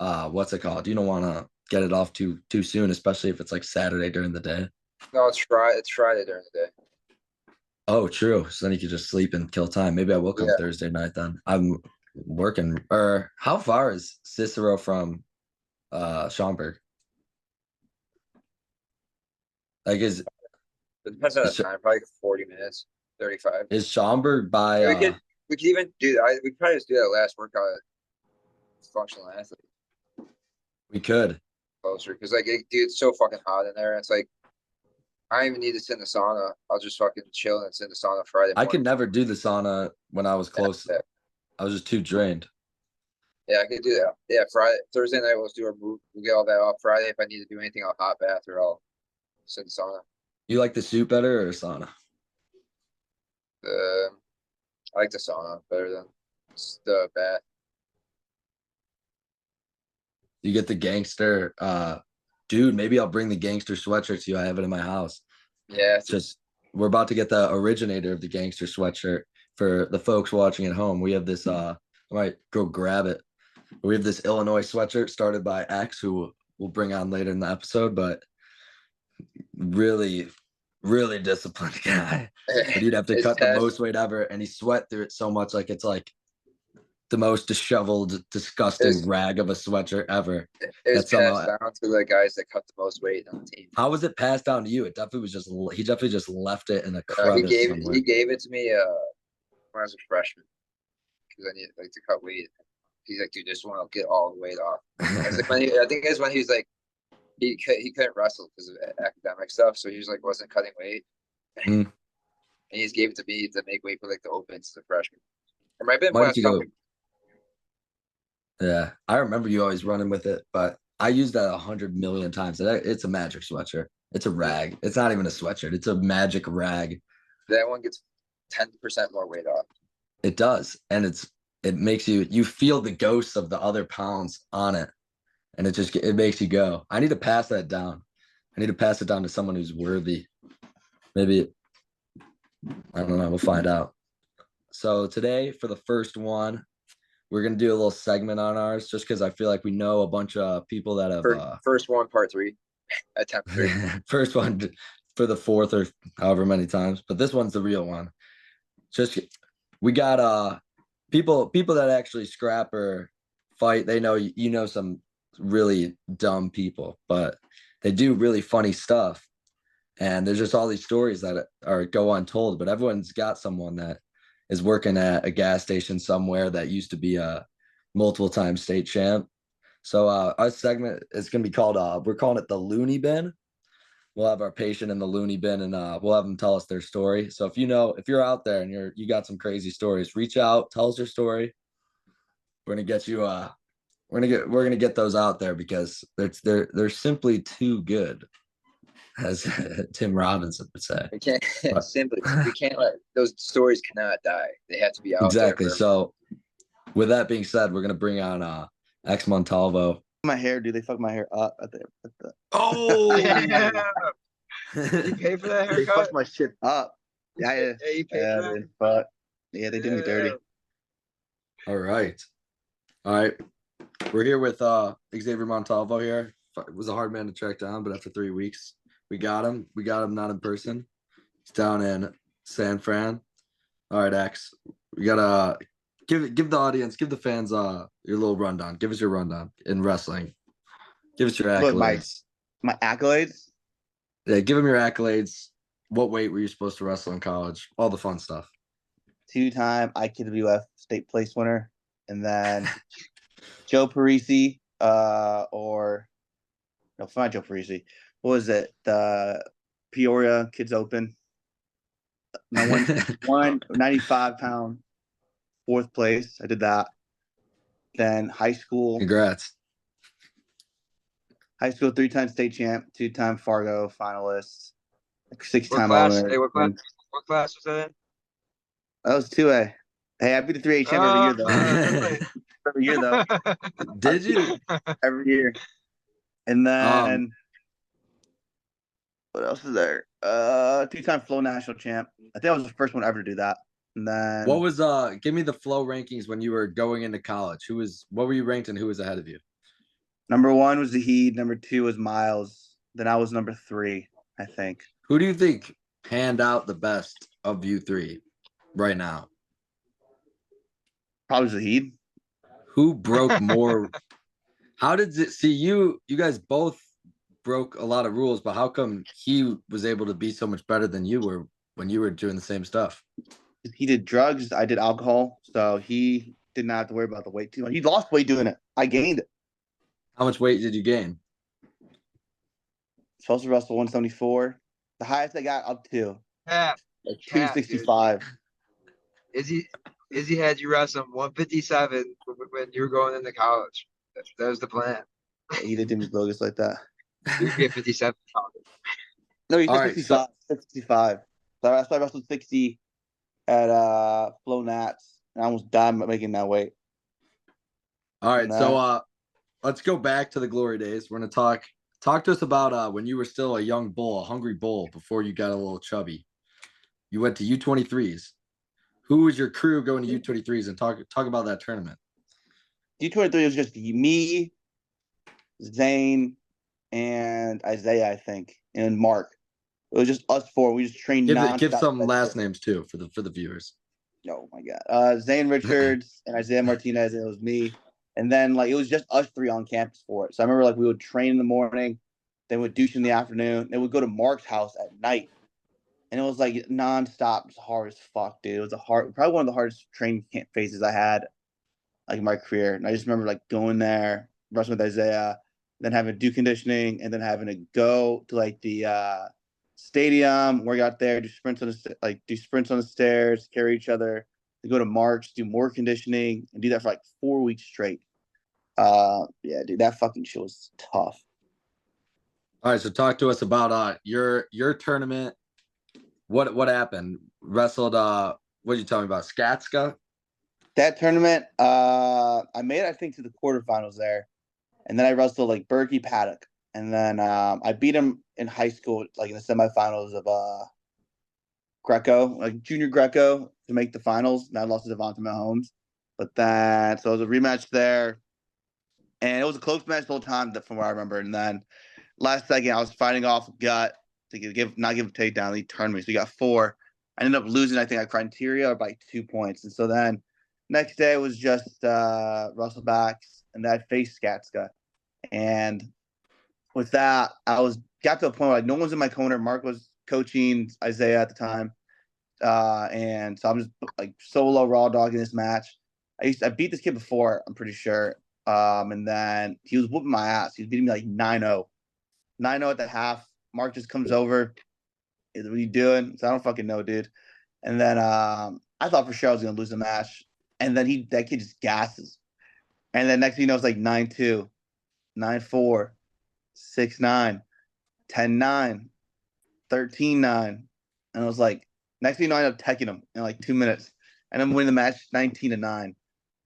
Speaker 3: to what's it called? You don't want to get it off too soon, especially if it's like Saturday during the day.
Speaker 2: No, it's Friday during the day.
Speaker 3: Oh, true. So then you could just sleep and kill time. Maybe I will come
Speaker 2: Yeah,
Speaker 3: Thursday night then. I'm working. Or how far is Cicero from Schaumburg? Like
Speaker 2: it depends on the
Speaker 3: is
Speaker 2: time. Probably 40 minutes, 35.
Speaker 3: is Schaumburg by
Speaker 2: Yeah, we could even do that. We could probably just do that last workout at functional athlete
Speaker 3: we could.
Speaker 2: closer because dude, it's so fucking hot in there. It's like I don't even need to sit in the sauna. I'll just fucking chill and sit in the sauna Friday
Speaker 3: I could
Speaker 2: morning.
Speaker 3: never do the sauna when I was close.
Speaker 2: Yeah,
Speaker 3: I was just too drained.
Speaker 2: yeah, I could do that. Yeah, Thursday night, we'll do our move. We'll get all that off Friday. If I need to do anything, I'll hot bath or I'll sit in the sauna.
Speaker 3: You like the suit better or sauna?
Speaker 2: I like the sauna better than the bath.
Speaker 3: You get the gangster. Dude, maybe I'll bring the gangster sweatshirt to you. I have it in my house.
Speaker 2: Yeah,
Speaker 3: It's just we're about to get the originator of the gangster sweatshirt for the folks watching at home. We have this I might go grab it. We have this Illinois sweatshirt started by X, who we'll bring on later in the episode, but really, really disciplined guy. But he'd have to
Speaker 2: his
Speaker 3: cut the
Speaker 2: test,
Speaker 3: most weight ever, and he sweat through it so much, like it's like the most disheveled, disgusting
Speaker 2: his
Speaker 3: rag of a sweatshirt ever.
Speaker 2: it was
Speaker 3: That
Speaker 2: passed
Speaker 3: somehow,
Speaker 2: down to the guys that cut the most weight on the team.
Speaker 3: how was it passed down to you? It definitely was just he definitely just left it in a crevice
Speaker 2: He
Speaker 3: somewhere.
Speaker 2: gave it to me when I was a freshman because I needed like to cut weight. He's like, dude, this one will get all the weight off. I was like, I think it's when he was like, he couldn't wrestle because of academic stuff, so he was like wasn't cutting weight,
Speaker 3: Mm.
Speaker 2: and he just gave it to me to make weight for like the opens, the freshman. It might have been
Speaker 3: Why
Speaker 2: when I
Speaker 3: did
Speaker 2: was
Speaker 3: you
Speaker 2: coming.
Speaker 3: go? Yeah, I remember you always running with it, but I used that 100 million times. It's a magic sweatshirt. It's a rag. It's not even a sweatshirt. It's a magic rag.
Speaker 2: That one gets 10% more weight off.
Speaker 3: It does, and it makes you feel the ghosts of the other pounds on it, and it makes you go. I need to pass that down. I need to pass it down to someone who's worthy. Maybe I don't know. We'll find out. So today, for the first one, we're gonna do a little segment on ours, just because I feel like we know a bunch of people that have
Speaker 2: First one, part 3, attempt 3.
Speaker 3: first one for the fourth or however many times, but this one's the real one. Just we got people that actually scrap or fight. They know you know some really dumb people, but they do really funny stuff. And there's just all these stories that are go untold, but everyone's got someone that is working at a gas station somewhere that used to be a multiple time state champ. So our segment is going to be called we're calling it the loony bin. We'll have our patient in the loony bin, and we'll have them tell us their story. So if you're out there and you got some crazy stories, reach out, tell us your story. We're gonna get you we're gonna get those out there because they're simply too good, as Tim Robinson would say.
Speaker 2: We can't
Speaker 3: But
Speaker 2: we can't let those stories cannot die. They have to be out
Speaker 3: exactly.
Speaker 2: there.
Speaker 3: So with that being said, we're gonna bring on Ex Montalvo.
Speaker 1: My hair, dude. They fucked my hair up at the
Speaker 3: Oh,
Speaker 2: You pay for that
Speaker 1: They
Speaker 2: haircut?
Speaker 1: fucked my shit up. Yeah,
Speaker 2: Yeah, you paid for that?
Speaker 1: dude, but yeah, they did me dirty.
Speaker 3: all right. We're here with Xavier Montalvo here. It was a hard man to track down, but after 3 weeks, we got him. We got him not in person. He's down in San Fran. All right, X. We gotta give the audience, give the fans your little rundown. Give us your rundown in wrestling. Give us your
Speaker 1: But my
Speaker 3: accolades.
Speaker 1: my accolades,
Speaker 3: Yeah, give him your accolades. What weight were you supposed to wrestle in college? All the fun stuff.
Speaker 1: 2-time IKWF state place winner, and then Joe Parisi, or no, not Joe Parisi. What was it? The Peoria Kids Open. No, one 95-pound fourth place. I did that. Then
Speaker 3: Congrats.
Speaker 1: high school 3-time state champ, 2-time Fargo finalist,
Speaker 2: What
Speaker 1: 6-time All
Speaker 2: class? Hey, what class?
Speaker 1: American.
Speaker 2: What class was that in?
Speaker 1: That was 2A. Hey, I beat the 3A champ every year though. Every year though.
Speaker 3: Did you?
Speaker 1: Every year. And
Speaker 3: Um,
Speaker 1: then what else is there? 2-time Flow national champ. I think I was the first one ever to do that. And
Speaker 3: what
Speaker 1: then
Speaker 3: was give me the flow rankings when you were going into college? What were you ranked and who was ahead of you?
Speaker 1: number 1 was Zahid, number 2 was Miles. Then I was number 3, I think.
Speaker 3: Who do you think panned out the best of you three right now?
Speaker 1: Probably Zahid.
Speaker 3: Who broke more? How did it see you guys both broke a lot of rules, but how come he was able to be so much better than you were when you were doing the same stuff?
Speaker 1: He did drugs. I did alcohol. So he did not have to worry about the weight too much. He lost weight doing it. I gained it.
Speaker 3: How much weight did you gain?
Speaker 1: Supposed to wrestle 174. The highest I got up to
Speaker 2: Cap,
Speaker 1: like
Speaker 2: cap, dude.
Speaker 1: 265.
Speaker 2: Izzy, Izzy had you wrestle 157 when you were going into college. That was the plan.
Speaker 1: He did me bogus like that.
Speaker 2: You get 57.
Speaker 1: No, he
Speaker 3: All
Speaker 1: said
Speaker 3: right, so
Speaker 1: 65. 65. So that's why I wrestled 60 at Flow Nats. And I almost died making that weight.
Speaker 3: all
Speaker 1: And
Speaker 3: right, so let's go back to the glory days. We're gonna talk to us about when you were still a young bull, a hungry bull before you got a little chubby. You went to U23s. Who was your crew going to U23s and talk about that tournament?
Speaker 1: D23 was just me, Zane, and Isaiah, I think, and Mark. It was just us four. We just trained
Speaker 3: Give
Speaker 1: nonstop.
Speaker 3: some last names too for the viewers.
Speaker 1: Oh my god. Zane Richards and Isaiah Martinez, and it was me. And then like it was just us three on campus for it. So I remember like we would train in the morning, then we'd douche in the afternoon, then we'd go to Mark's house at night. And it was like nonstop. It was hard as fuck, dude. It was probably one of the hardest training camp phases I had like in my career. And I just remember like going there, wrestling with Isaiah, then having to do conditioning, and then having to go to like the stadium, work out there, do sprints on the stairs, carry each other, to go to Marks, do more conditioning, and do that for like 4 weeks straight. Yeah, dude, that fucking shit was tough.
Speaker 3: All right, so talk to us about your tournament. What happened? Wrestled what did you tell me about? Skatska?
Speaker 1: That tournament, I made it, I think, to the quarterfinals there, and then I wrestled like Berkey Paddock, and then I beat him in high school, like in the semifinals of Greco, like junior Greco, to make the finals. And I lost to Devonta Mahomes, but that so it was a rematch there, and it was a close match the whole time, from what I remember. And then last second, I was fighting off gut to not give a takedown. He turned me, so he got 4. I ended up losing, I think, at criteria by 2 points. And so then next day was just Russell Backs, and then I faced Skatska. And with that, got to a point where like no one's in my corner. Mark was coaching Isaiah at the time, and so I'm just like solo raw dogging this match. I beat this kid before, I'm pretty sure. And then he was whooping my ass. He was beating me like 9-0. 9-0 at the half. Mark just comes over. What are you doing? So I don't fucking know, dude. And then I thought for sure I was gonna lose the match. And then that kid just gasses. And then next thing you know, it's like 9-2, 9-4, 6-9, 10-9, 13-9. And I was like, next thing you know, I end up teching him in like 2 minutes. And I'm winning the match 19-9. And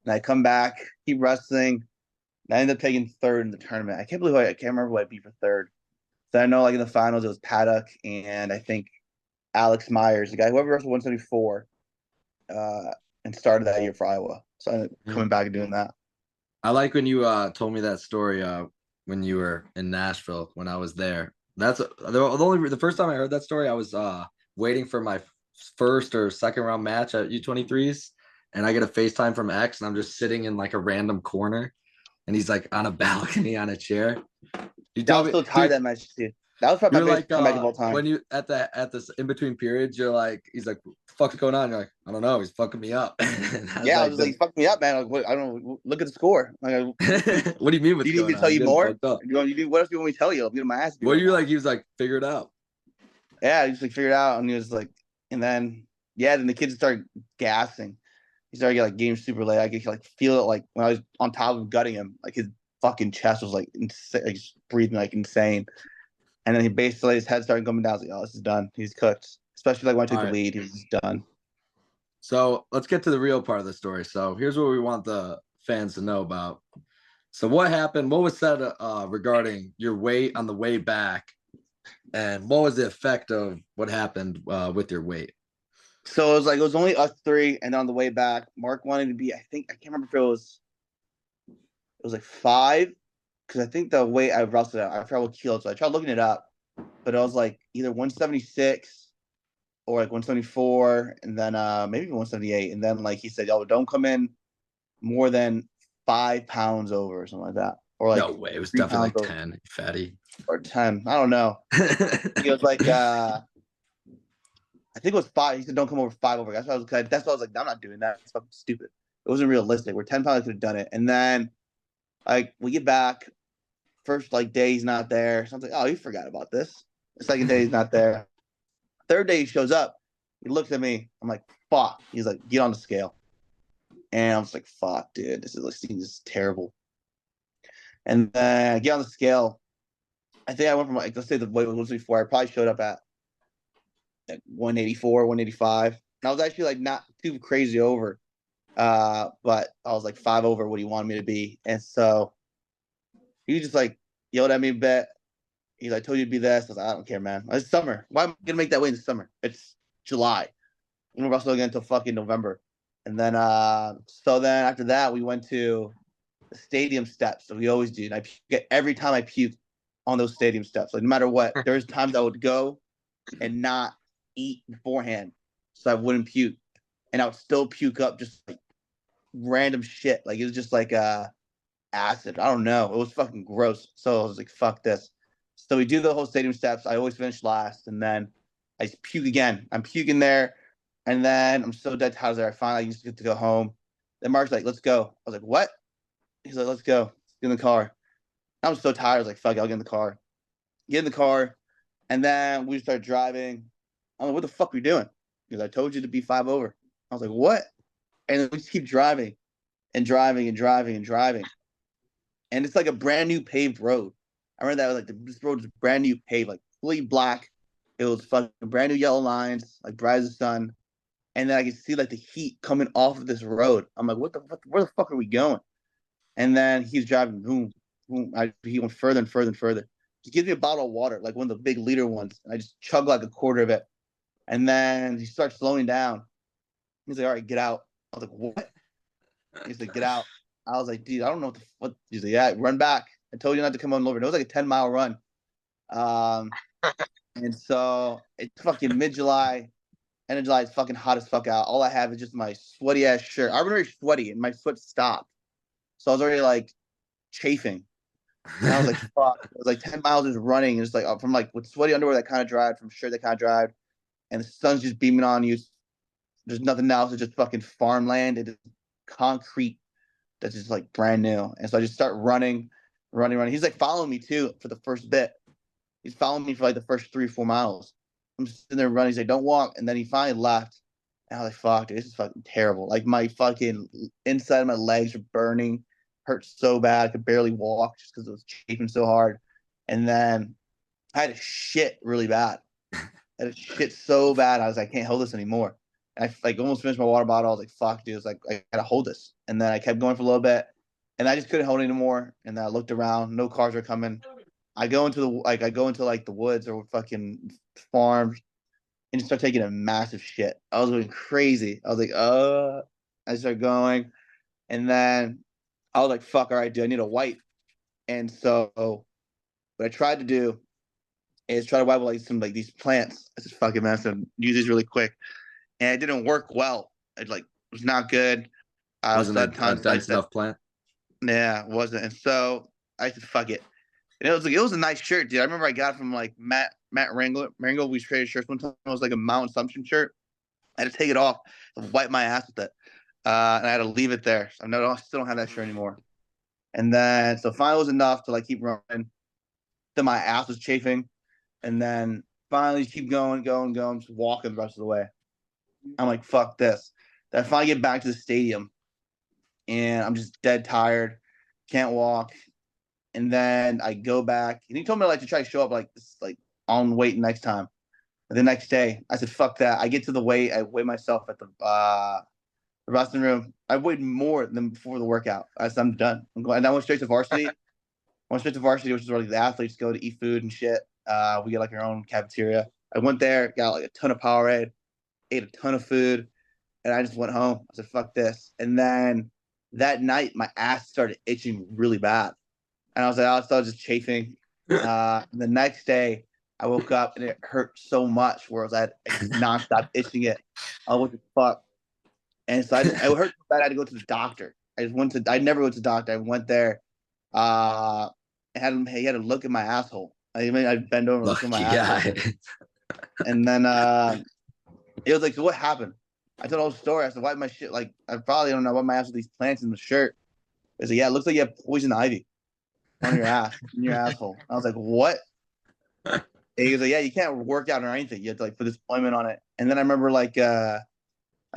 Speaker 1: I come back, keep wrestling. And I end up taking third in the tournament. I can't remember who I beat for third. So I know like in the finals it was Paddock and I think Alex Myers, the guy whoever wrestled 174, and started that year for Iowa. So I ended up coming back and doing that.
Speaker 3: I like when you told me that story when you were in Nashville when I was there. That's the first time I heard that story. I was waiting for my first or second round match at U23s, and I get a FaceTime from X, and I'm just sitting in like a random corner, and he's like on a balcony on a chair. You
Speaker 1: I
Speaker 3: told
Speaker 1: was
Speaker 3: me,
Speaker 1: so tired
Speaker 3: dude,
Speaker 1: that match too. That was probably
Speaker 3: you're
Speaker 1: my favorite
Speaker 3: like
Speaker 1: comeback of all time.
Speaker 3: when you at this in between periods, you're like, he's like, what the fuck's going on? You're like, I don't know, he's fucking me up. And I was
Speaker 1: Yeah, I
Speaker 3: like,
Speaker 1: was like, "Fuck me up, man!" Like, what, I don't know. Look at the score. Like,
Speaker 3: what do you mean
Speaker 1: do
Speaker 3: what's
Speaker 1: you need me
Speaker 3: going
Speaker 1: to
Speaker 3: on?
Speaker 1: tell
Speaker 3: I'm
Speaker 1: you
Speaker 3: getting
Speaker 1: more?
Speaker 3: fucked up.
Speaker 1: What else do you want me to tell you? I'm getting my ass beat
Speaker 3: What are
Speaker 1: right
Speaker 3: you
Speaker 1: now.
Speaker 3: like? He was like, figure it out.
Speaker 1: Yeah, he just like figured it out, and he was like, and then then the kids started gassing. He started getting super late. I could like feel it like when I was on top of him gutting him, like his fucking chest was like insane, like just breathing like insane. And then he basically his head started coming down. I was like, oh, this is done. He's cooked. Especially like when I took
Speaker 3: All
Speaker 1: the
Speaker 3: right.
Speaker 1: lead, he was just done.
Speaker 3: So let's get to the real part of the story. So here's what we want the fans to know about. So what happened? What was said regarding your weight on the way back, and what was the effect of what happened with your weight?
Speaker 1: So it was only us three, and on the way back, Mark wanted to be. I can't remember if it was like 5, because I think the weight I wrestled at, I forgot what kilo. So I tried looking it up, but it was like either 176 or like 174, and then maybe 178, and then like he said, "Oh, don't come in more than 5 pounds over or something like that, or
Speaker 3: No
Speaker 1: like
Speaker 3: way. It was
Speaker 1: three
Speaker 3: definitely
Speaker 1: pounds
Speaker 3: like
Speaker 1: over,
Speaker 3: 10, fatty.
Speaker 1: or 10. I don't know." He was like, I think it was 5. He said, "Don't come over 5 over." That's why I was like, "I'm not doing that. It's fucking stupid." It wasn't realistic. We're 10 pounds. I could have done it, and then like we get back, first like day he's not there. So I was like, "Oh, he forgot about this." The second day he's not there. Third day he shows up. He looks at me. I'm like, "Fuck." He's like, "Get on the scale." And I was like, "Fuck, dude, this is terrible." And then I get on the scale. I think I went from like, let's say the weight was before. I probably showed up at like 184, 185. And I was actually like not too crazy over. But I was like 5 over what he wanted me to be. And so he just like yelled at me a bit. He's like, "I told you to be this." I was like, "I don't care, man. It's summer. Why am I gonna make that weight in the summer? It's July. I'm gonna wrestle again until fucking November." And then so then after that we went to the stadium steps. So we always do. And I puke every time I puke on those stadium steps. Like no matter what. There's times I would go and not eat beforehand so I wouldn't puke. And I would still puke up just like random shit. Like it was just like acid. I don't know. It was fucking gross. So I was like, fuck this. So we do the whole stadium steps. I always finish last, and then I just puke again. I'm puking there, and then I'm so dead tired there. I finally just get to go home. Then Mark's like, "Let's go." I was like, "What?" He's like, "Let's go. Let's get in the car." I'm so tired. I was like, "Fuck it, I'll get in the car." Get in the car, and then we start driving. I'm like, "What the fuck are we doing?" Because I told you to be 5 over. I was like, "What?" And then we just keep driving and driving and driving and driving. And it's like a brand new paved road. I remember that was like this road was brand new paved, like fully black. It was fucking brand new yellow lines, like bright as the sun. And then I could see like the heat coming off of this road. I'm like, what the fuck? Where the fuck are we going? And then he's driving, boom, boom. He went further and further and further. He gives me a bottle of water, like one of the big liter ones. And I just chug like a quarter of it. And then he starts slowing down. He's like, "All right, get out." I was like, "What?" He's like, "Get out." I was like, "Dude, I don't know what." He's like, "Yeah, run back. I told you not to come on over." It was like a 10-mile run. Um, and so it's fucking mid July. End of July, it's fucking hot as fuck out. All I have is just my sweaty ass shirt. I was already sweaty and my foot stopped. So I was already like chafing. And I was like, fuck. It was like 10 miles just running. It's like from like with sweaty underwear that kind of dried, from shirt that kind of dried. And the sun's just beaming on you. There's nothing else. It's just fucking farmland. It's concrete that's just like brand new. And so I just start running, running, running. He's like following me too for the first bit. He's following me for like the first 3 or 4 miles. I'm just sitting there running. He's like, "Don't walk." And then he finally left. And I was like, "Fuck, dude, this is fucking terrible." Like my fucking inside of my legs are burning, hurt so bad. I could barely walk just because it was chafing so hard. And then I had to shit really bad. I had to shit so bad. I was like, "I can't hold this anymore." And I like almost finished my water bottle. I was like, "Fuck, dude." It's like I gotta hold this. And then I kept going for a little bit, and I just couldn't hold it anymore. And then I looked around. No cars were coming. I go into like the woods or fucking farms and just start taking a massive shit. I was going crazy. I was like, I started going, and then I was like, fuck, all right, dude, I need a wipe. And so what I tried to do is try to wipe like some like these plants. I said, fuck it, man. So use these really quick. And it didn't work well. It like was not good. I was
Speaker 3: Wasn't
Speaker 1: done
Speaker 3: a
Speaker 1: tons.
Speaker 3: dense enough plant?
Speaker 1: Yeah, it wasn't. And so I said, fuck it. And it was a nice shirt, dude. I remember I got it from like Matt Wrangle. We traded shirts one time. It was like a Mount Assumption shirt. I had to take it off and wipe my ass with it. And I had to leave it there. So I still don't have that shirt anymore. And then so finally it was enough to like keep running. Then my ass was chafing. And then finally keep going, just walking the rest of the way. I'm like, fuck this. Then I finally get back to the stadium and I'm just dead tired, can't walk. And then I go back and he told me like to try to show up like this, like on weight next time. And the next day, I said, fuck that. I get to the weight, I weigh myself at the wrestling room. I weighed more than before the workout. I said, I'm done. I'm going. And I went straight to varsity. Which is where like the athletes go to eat food and shit. We get like our own cafeteria. I went there, got like a ton of Powerade, ate a ton of food, and I just went home. I said, fuck this. And then that night, my ass started itching really bad. And I was like, I was just chafing. The next day, I woke up and it hurt so much where I was at nonstop itching it. Oh, what the fuck? And so it hurt so bad I had to go to the doctor. I never went to the doctor. I went there. He had to look at my asshole. I'd bend over and look at my asshole. And then it was like, so what happened? I told the whole story. I said, why my shit? Like, I probably don't know what my ass with these plants in the shirt. He said, yeah, it looks like you have poison ivy on your ass, in your asshole. I was like, what? And he was like, yeah, you can't work out or anything. You have to like put this ointment on it. And then I remember like I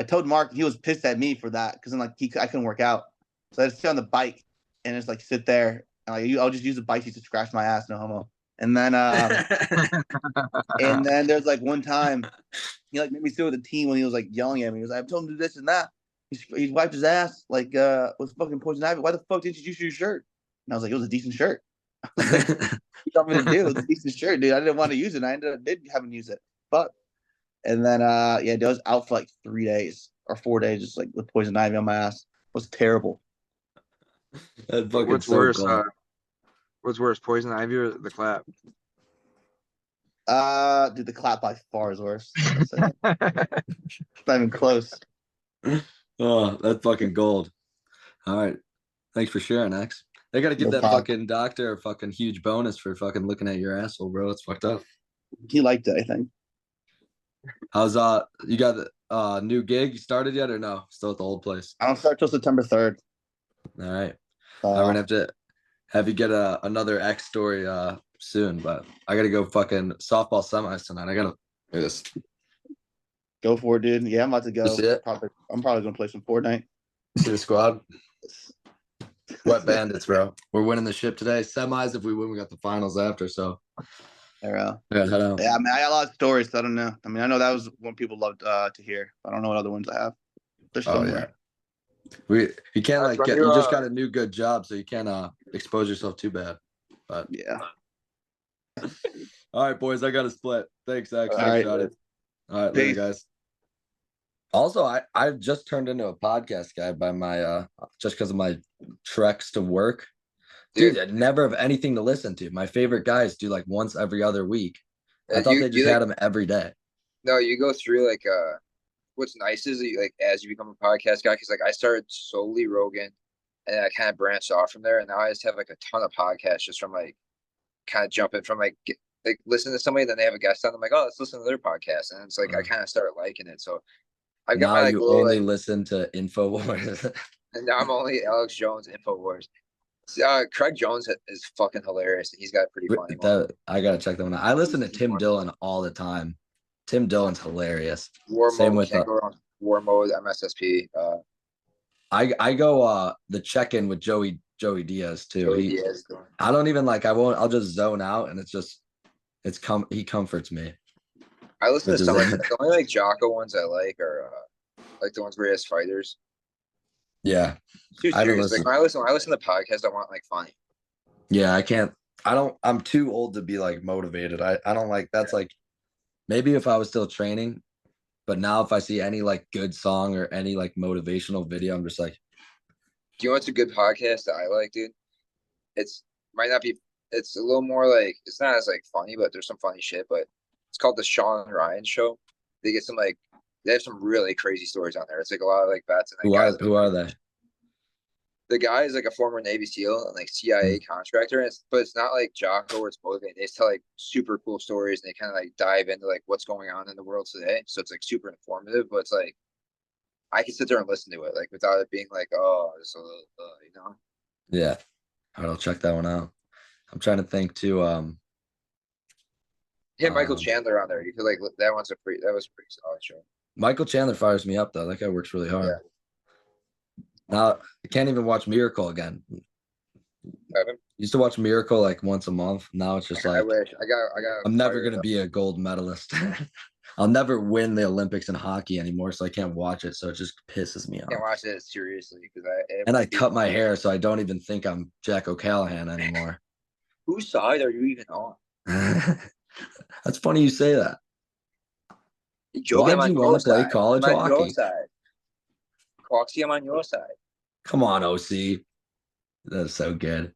Speaker 1: told Mark, he was pissed at me for that because then like I couldn't work out. So I just sit on the bike and just like sit there and like I'll just use the bike seat to scratch my ass, no homo. And then and then there's like one time he like made me sit with the team when he was like yelling at me. He was like, I've told him to do this and that. He wiped his ass like with fucking poison ivy. Why the fuck didn't you use your shirt? And I was like, it was a decent shirt. Like, what you want me to do? It was a decent shirt, dude. I didn't want to use it. I ended up did having to use it. But and then yeah, I was out for like 3 days or 4 days, just like with poison ivy on my ass. It was terrible.
Speaker 3: That fucking
Speaker 2: What's
Speaker 3: so
Speaker 2: worse?
Speaker 3: cool.
Speaker 2: What's worse, poison ivy or the clap?
Speaker 1: Dude, the clap by far is worse. It's not even close.
Speaker 3: Oh, that's fucking gold. All right. Thanks for sharing, X. They gotta give
Speaker 1: No
Speaker 3: that
Speaker 1: problem.
Speaker 3: fucking doctor a fucking huge bonus for fucking looking at your asshole, bro. It's fucked up.
Speaker 1: He liked it, I think.
Speaker 3: How's you got the new gig you started yet or no? Still at the old place?
Speaker 1: I don't start till September 3rd.
Speaker 3: All right. I'm gonna have to have you get another X story soon, but I gotta go fucking softball semis tonight. I gotta do this.
Speaker 1: Go for it, dude. Yeah, I'm about to go.
Speaker 3: See it?
Speaker 1: I'm probably gonna play some Fortnite.
Speaker 3: See the squad? Wet bandits, bro. We're winning the ship today. Semis, if we win, we got the finals after. So
Speaker 1: Yeah,
Speaker 3: yeah, head out.
Speaker 1: I mean, I got a lot of stories. So I don't know. I mean, I know that was one people loved to hear. I don't know what other ones I have. They're somewhere.
Speaker 3: Yeah. You can't like
Speaker 2: That's
Speaker 3: get
Speaker 2: when
Speaker 3: you just got a new good job, so you can't expose yourself too bad. But
Speaker 1: Yeah.
Speaker 3: all right, boys, I got to split. Thanks, X.
Speaker 1: All right.
Speaker 3: All right,
Speaker 1: Peace.
Speaker 3: later, guys. Also, I've just turned into a podcast guy by my just because of my treks to work. Dude, I never have anything to listen to. My favorite guys do like once every other week. I thought they just had them every day.
Speaker 2: No, you go through like what's nice is that you, like as you become a podcast guy, because like I started solely Rogan and I kind of branched off from there, and now I just have like a ton of podcasts just from like kind of jumping from like listen to somebody, then they have a guest on. I'm like, oh, let's listen to their podcast, and it's like I kind of started liking it. So I've got
Speaker 3: now
Speaker 2: my like
Speaker 3: you
Speaker 2: little,
Speaker 3: only
Speaker 2: like,
Speaker 3: listen to Infowars.
Speaker 2: and now I'm only Alex Jones Infowars. Craig Jones is fucking hilarious. He's got a pretty funny one.
Speaker 3: I gotta check that one out. I listen to Tim Dillon all the time. Tim Dillon's hilarious.
Speaker 2: War
Speaker 3: Same
Speaker 2: mode,
Speaker 3: with
Speaker 2: can't go wrong. War mode, MSSP.
Speaker 3: I go the check-in with Joey Diaz too. I don't even like I'll just zone out and he comforts me.
Speaker 2: I listen to some like the only like Jocko ones I like are like the ones where he has fighters.
Speaker 3: Yeah.
Speaker 2: Too serious. Like when I listen to podcasts, I want like funny.
Speaker 3: Yeah, I can't. I'm too old to be like motivated. I don't like that's like maybe if I was still training, but now if I see any like good song or any like motivational video, I'm just like,
Speaker 2: Do you know what's a good podcast that I like, dude? It's might not be. It's a little more like it's not as like funny, but there's some funny shit. But it's called the Sean Ryan Show. They get some like they have some really crazy stories on there. It's like a lot of like vets and
Speaker 3: Who
Speaker 2: like
Speaker 3: are
Speaker 2: guys.
Speaker 3: who are they?
Speaker 2: The guy is like a former Navy SEAL and like CIA contractor, and but it's not like Jocko or it's motivating. They just tell like super cool stories and they kind of like dive into like what's going on in the world today. So it's like super informative, but it's like I can sit there and listen to it like without it being like, oh, you know.
Speaker 3: Yeah. All right, I'll check that one out. I'm trying to think too.
Speaker 2: Hit Michael
Speaker 3: Um,
Speaker 2: Chandler on there. You could like that was a pretty solid show.
Speaker 3: Michael Chandler fires me up though. That guy works really hard.
Speaker 2: Yeah.
Speaker 3: Now I can't even watch Miracle again.
Speaker 2: Evan,
Speaker 3: Used to watch Miracle like once a month. Now it's just
Speaker 2: I
Speaker 3: like
Speaker 2: wish I got
Speaker 3: I'm never
Speaker 2: fired
Speaker 3: gonna
Speaker 2: up.
Speaker 3: be a gold medalist. I'll never win the Olympics in hockey anymore, so I can't watch it. So it just pisses me
Speaker 2: Can't
Speaker 3: off.
Speaker 2: watch it seriously because
Speaker 3: And I cut my hair, so I don't even think I'm Jack O'Callahan anymore.
Speaker 2: Whose side are you even on?
Speaker 3: That's funny you say that.
Speaker 2: You joking? I'm
Speaker 3: Why'd
Speaker 2: on
Speaker 3: you want
Speaker 2: your
Speaker 3: to play
Speaker 2: side.
Speaker 3: college
Speaker 2: I'm on your
Speaker 3: hockey?
Speaker 2: side. Coxie, I'm on your side.
Speaker 3: Come on, OC. That's so good.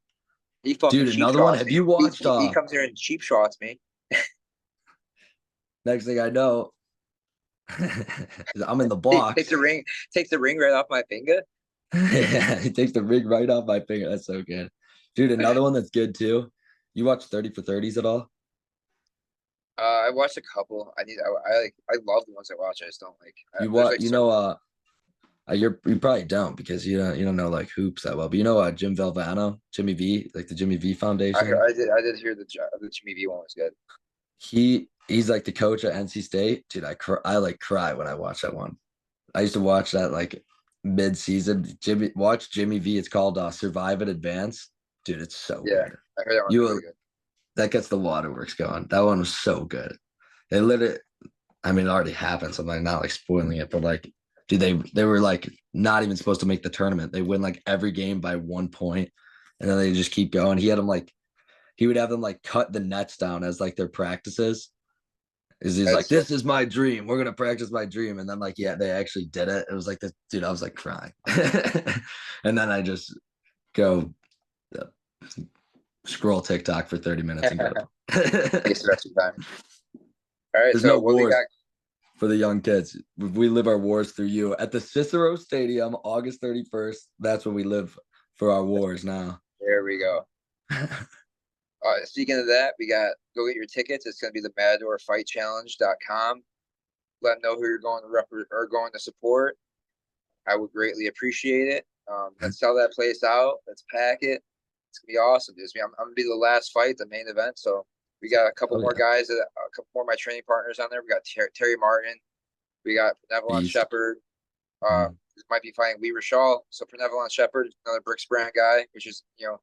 Speaker 2: He fucking
Speaker 3: Dude,
Speaker 2: cheap
Speaker 3: another one.
Speaker 2: shots
Speaker 3: Have
Speaker 2: me.
Speaker 3: you watched
Speaker 2: He comes here and cheap shots me.
Speaker 3: next thing I know, I'm in the
Speaker 2: He takes
Speaker 3: box.
Speaker 2: the ring right off my finger.
Speaker 3: Yeah, he takes the rig right off my finger. That's so good. Dude, another one that's good too. You watch 30 for 30s at all?
Speaker 2: I watched a couple. I love the ones I watch. I just don't like.
Speaker 3: You
Speaker 2: There's
Speaker 3: what
Speaker 2: like
Speaker 3: you
Speaker 2: certain.
Speaker 3: know you probably don't because you don't know like hoops that well. But you know Jim Valvano, Jimmy V, like the Jimmy V Foundation.
Speaker 2: I did hear the Jimmy V one was good.
Speaker 3: He's like the coach at NC State. Dude, I like cry when I watch that one. I used to watch that like mid-season. Watch Jimmy V. It's called Survive and Advance. Dude, it's so
Speaker 2: Yeah,
Speaker 3: good.
Speaker 2: I heard that one
Speaker 3: You
Speaker 2: really good.
Speaker 3: that gets the waterworks going. That one was so good. They literally, I mean, it already happened, so I'm like not like spoiling it, but like, dude, they were like not even supposed to make the tournament. They win like every game by 1 point, and then they just keep going. He would have them like cut the nets down as like their practices. He's like,
Speaker 2: That's so
Speaker 3: this is my dream. We're gonna practice my dream. And then like, yeah, they actually did it. It was like this, dude, I was like crying. And then I just go scroll TikTok for 30 minutes and go to
Speaker 2: takes the rest of the time. All right,
Speaker 3: There's
Speaker 2: so
Speaker 3: no
Speaker 2: what we
Speaker 3: wars
Speaker 2: got?
Speaker 3: for the young kids. We live our wars through you. At the Cicero Stadium, August 31st. That's when we live for our wars now.
Speaker 2: There we go. Speaking of that, we got go get your tickets. It's going to be the matadorfightchallenge.com. Let them know who you're going to or going to support. I would greatly appreciate it. Let's sell that place out. Let's pack it. It's gonna be awesome. I'm gonna be the last fight, the main event. So we got a couple more guys, a couple more of my training partners on there. We got Terry Martin. We got Benevolent
Speaker 3: Beast.
Speaker 2: Shepherd. Might be fighting Lee Rashal. So Benevolent Shepherd, another Bricks brand guy, which is one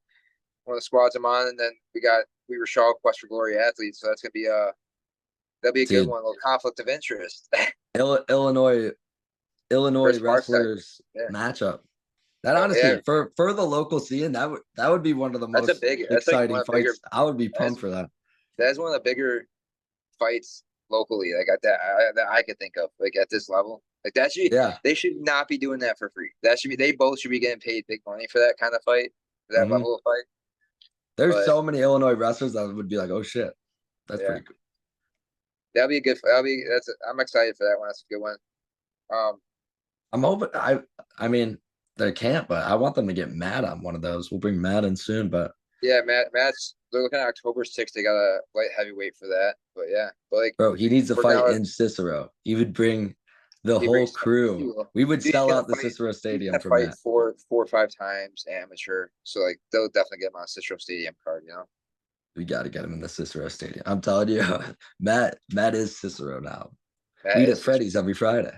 Speaker 2: of the squads I'm on. And then we got Lee Rashal, Quest for Glory athlete. So that's gonna be that'll be a good one. A little conflict of interest.
Speaker 3: Illinois
Speaker 2: Chris
Speaker 3: wrestlers
Speaker 2: Yeah.
Speaker 3: matchup. That
Speaker 2: Oh,
Speaker 3: honestly,
Speaker 2: yeah.
Speaker 3: for the local scene, that would be one of the
Speaker 2: That's
Speaker 3: most
Speaker 2: that's like
Speaker 3: exciting
Speaker 2: one of the
Speaker 3: fights.
Speaker 2: bigger.
Speaker 3: I would be pumped for that.
Speaker 2: That's one of the bigger fights locally, like that I could think of, like at this level. Like
Speaker 3: Yeah.
Speaker 2: they should not be doing that for free. They both should be getting paid big money for that kind of fight, for that level of fight.
Speaker 3: There's
Speaker 2: But
Speaker 3: so many Illinois wrestlers that would be like, oh shit, that's pretty cool.
Speaker 2: that'll be a good. I'm excited for that one. That's a good one.
Speaker 3: I'm hoping. I mean, they can't, but I want them to get Matt on one of those. We'll bring Matt in soon, but
Speaker 2: yeah, Matt's they're looking at October 6th. They got a light heavyweight for that. But yeah, but like,
Speaker 3: bro, he needs to
Speaker 2: we're
Speaker 3: fight
Speaker 2: now-
Speaker 3: in Cicero. He would bring the
Speaker 2: he
Speaker 3: whole
Speaker 2: brings-
Speaker 3: crew. We would
Speaker 2: He's
Speaker 3: sell
Speaker 2: gonna
Speaker 3: out the
Speaker 2: fight-
Speaker 3: Cicero
Speaker 2: He's
Speaker 3: Stadium
Speaker 2: gonna
Speaker 3: for
Speaker 2: fight
Speaker 3: Matt.
Speaker 2: 4 or 5 times amateur. So like they'll definitely get him on Cicero Stadium card.
Speaker 3: We got to get him in the Cicero Stadium. I'm telling you, Matt is Cicero now.
Speaker 2: Matt
Speaker 3: We eat
Speaker 2: is
Speaker 3: at Freddy's every Friday.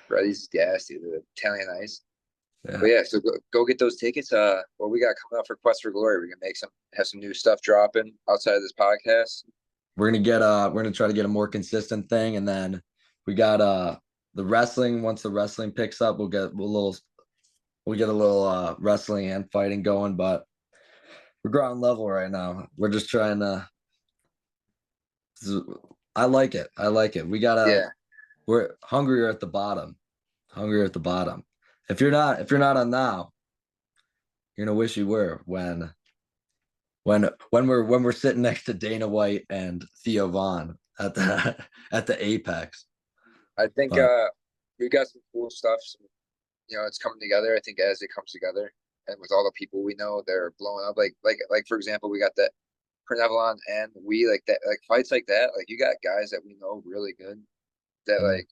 Speaker 2: Freddy's gas, dude. The Italian ice.
Speaker 3: Yeah.
Speaker 2: But yeah, so go get those tickets. What we got coming up for Quest for Glory? We're gonna have some new stuff dropping outside of this podcast.
Speaker 3: We're gonna try to get a more consistent thing, and then we got the wrestling. Once the wrestling picks up, we'll get a little wrestling and fighting going, but we're ground level right now. We're just trying to. I like it. We gotta.
Speaker 2: Yeah.
Speaker 3: We're hungrier at the bottom. if you're not on now, you're gonna wish you were when we're sitting next to Dana White and Theo Vaughn at the at the Apex.
Speaker 2: I think
Speaker 3: But
Speaker 2: we got some cool stuff. It's coming together. I think as it comes together, and with all the people we know, they're blowing up. Like for example, we got that Pernevlon and we like that, like fights like that. Like you got guys that we know really good that
Speaker 3: Mhm.
Speaker 2: like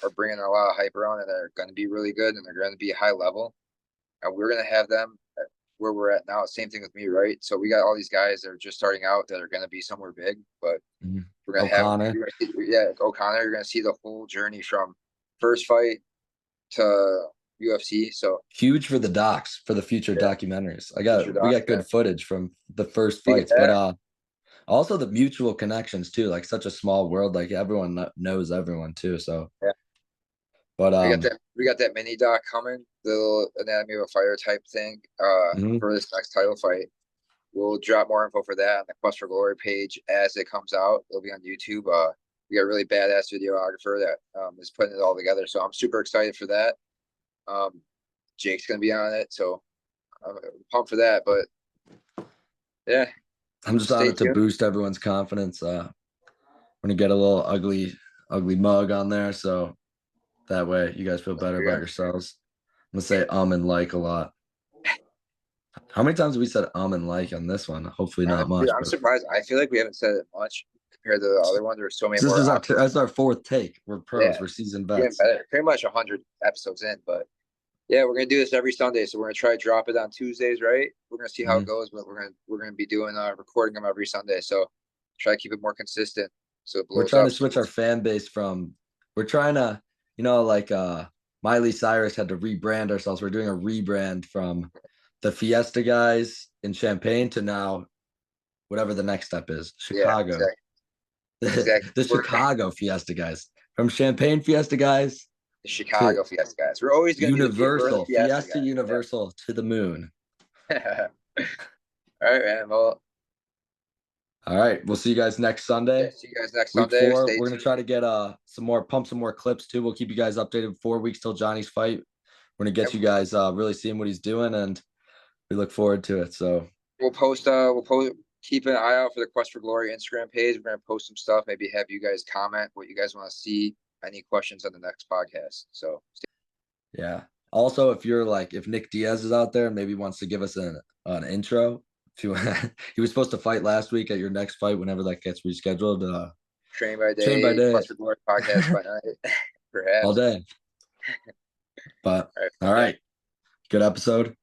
Speaker 2: are bringing a lot of hype around, and they're going to be really good, and they're going to be high level, and we're going to have them where we're at now. Same thing with me, right? So we got all these guys that are just starting out that are going to be somewhere big, but
Speaker 3: Mhm.
Speaker 2: we're going to have
Speaker 3: O'Connor,
Speaker 2: O'Connor. You're going to see the whole journey from first fight to UFC. So
Speaker 3: huge for the docs for the future
Speaker 2: yeah,
Speaker 3: documentaries.
Speaker 2: future
Speaker 3: We
Speaker 2: docs.
Speaker 3: got
Speaker 2: Yeah.
Speaker 3: good footage from the first
Speaker 2: We get
Speaker 3: fights, but
Speaker 2: that.
Speaker 3: also the mutual connections too. Like such a small world, like everyone knows everyone too. So,
Speaker 2: Yeah.
Speaker 3: but
Speaker 2: We got that mini doc coming, the little Anatomy of a Fighter type thing.
Speaker 3: mhm.
Speaker 2: For this next title fight. We'll drop more info for that on the Quest for Glory page as it comes out. It'll be on YouTube. We got a really badass videographer that is putting it all together. So I'm super excited for that. Jake's gonna be on it, so I'm pumped for that. But yeah,
Speaker 3: I'm just on
Speaker 2: stay
Speaker 3: it to
Speaker 2: tuned.
Speaker 3: boost everyone's confidence. We're gonna get a little ugly mug on there, so that way you guys feel better about yourselves. I'm gonna say and like a lot. How many times have we said and like on this one? Hopefully not
Speaker 2: Dude,
Speaker 3: much,
Speaker 2: I'm
Speaker 3: but
Speaker 2: surprised. I feel like we haven't said it much compared to the other one. There's so many
Speaker 3: this
Speaker 2: more
Speaker 3: is
Speaker 2: options.
Speaker 3: that's our fourth take. We're
Speaker 2: Yeah,
Speaker 3: pros. We're seasoned
Speaker 2: getting
Speaker 3: vets.
Speaker 2: better. Pretty much 100 episodes in, but yeah, we're gonna do this every Sunday. So we're gonna try to drop it on Tuesdays, right? We're gonna see how it
Speaker 3: Mhm.
Speaker 2: goes, but we're gonna be doing recording them every Sunday. So try to keep it more consistent so it
Speaker 3: We're
Speaker 2: blows
Speaker 3: trying
Speaker 2: up.
Speaker 3: to switch our fan base from. We're trying to, like Miley Cyrus had to rebrand ourselves. We're doing a rebrand from the Fiesta guys in Champagne to now whatever the next step is,
Speaker 2: Yeah,
Speaker 3: Chicago.
Speaker 2: exactly.
Speaker 3: The
Speaker 2: We're
Speaker 3: Chicago Fiesta guys. From Champagne Fiesta guys
Speaker 2: the
Speaker 3: to
Speaker 2: Chicago Fiesta guys. We're always gonna be we're the
Speaker 3: Universal,
Speaker 2: Fiesta
Speaker 3: Fiesta
Speaker 2: guys.
Speaker 3: Universal to the moon.
Speaker 2: Yeah. All right, man. Well,
Speaker 3: All right. We'll see you guys next
Speaker 2: yeah,
Speaker 3: Sunday.
Speaker 2: see you guys next
Speaker 3: Week
Speaker 2: Sunday.
Speaker 3: 4.
Speaker 2: Stay
Speaker 3: We're gonna
Speaker 2: tuned.
Speaker 3: try to get some more clips too. We'll keep you guys updated 4 weeks till Johnny's fight. We're gonna get
Speaker 2: Yep.
Speaker 3: you guys really seeing what he's doing, and we look forward to it. So
Speaker 2: We'll post keep an eye out for the Quest for Glory Instagram page. We're gonna post some stuff, maybe have you guys comment what you guys want to see, any questions on the next podcast. So
Speaker 3: yeah. Also, if Nick Diaz is out there and maybe wants to give us an intro, if you he was supposed to fight last week at your next fight whenever that gets rescheduled.
Speaker 2: train by
Speaker 3: Train by
Speaker 2: day,
Speaker 3: day,
Speaker 2: Quest for Glory podcast by night,
Speaker 3: all
Speaker 2: perhaps.
Speaker 3: day. But
Speaker 2: All right,
Speaker 3: all right, good episode.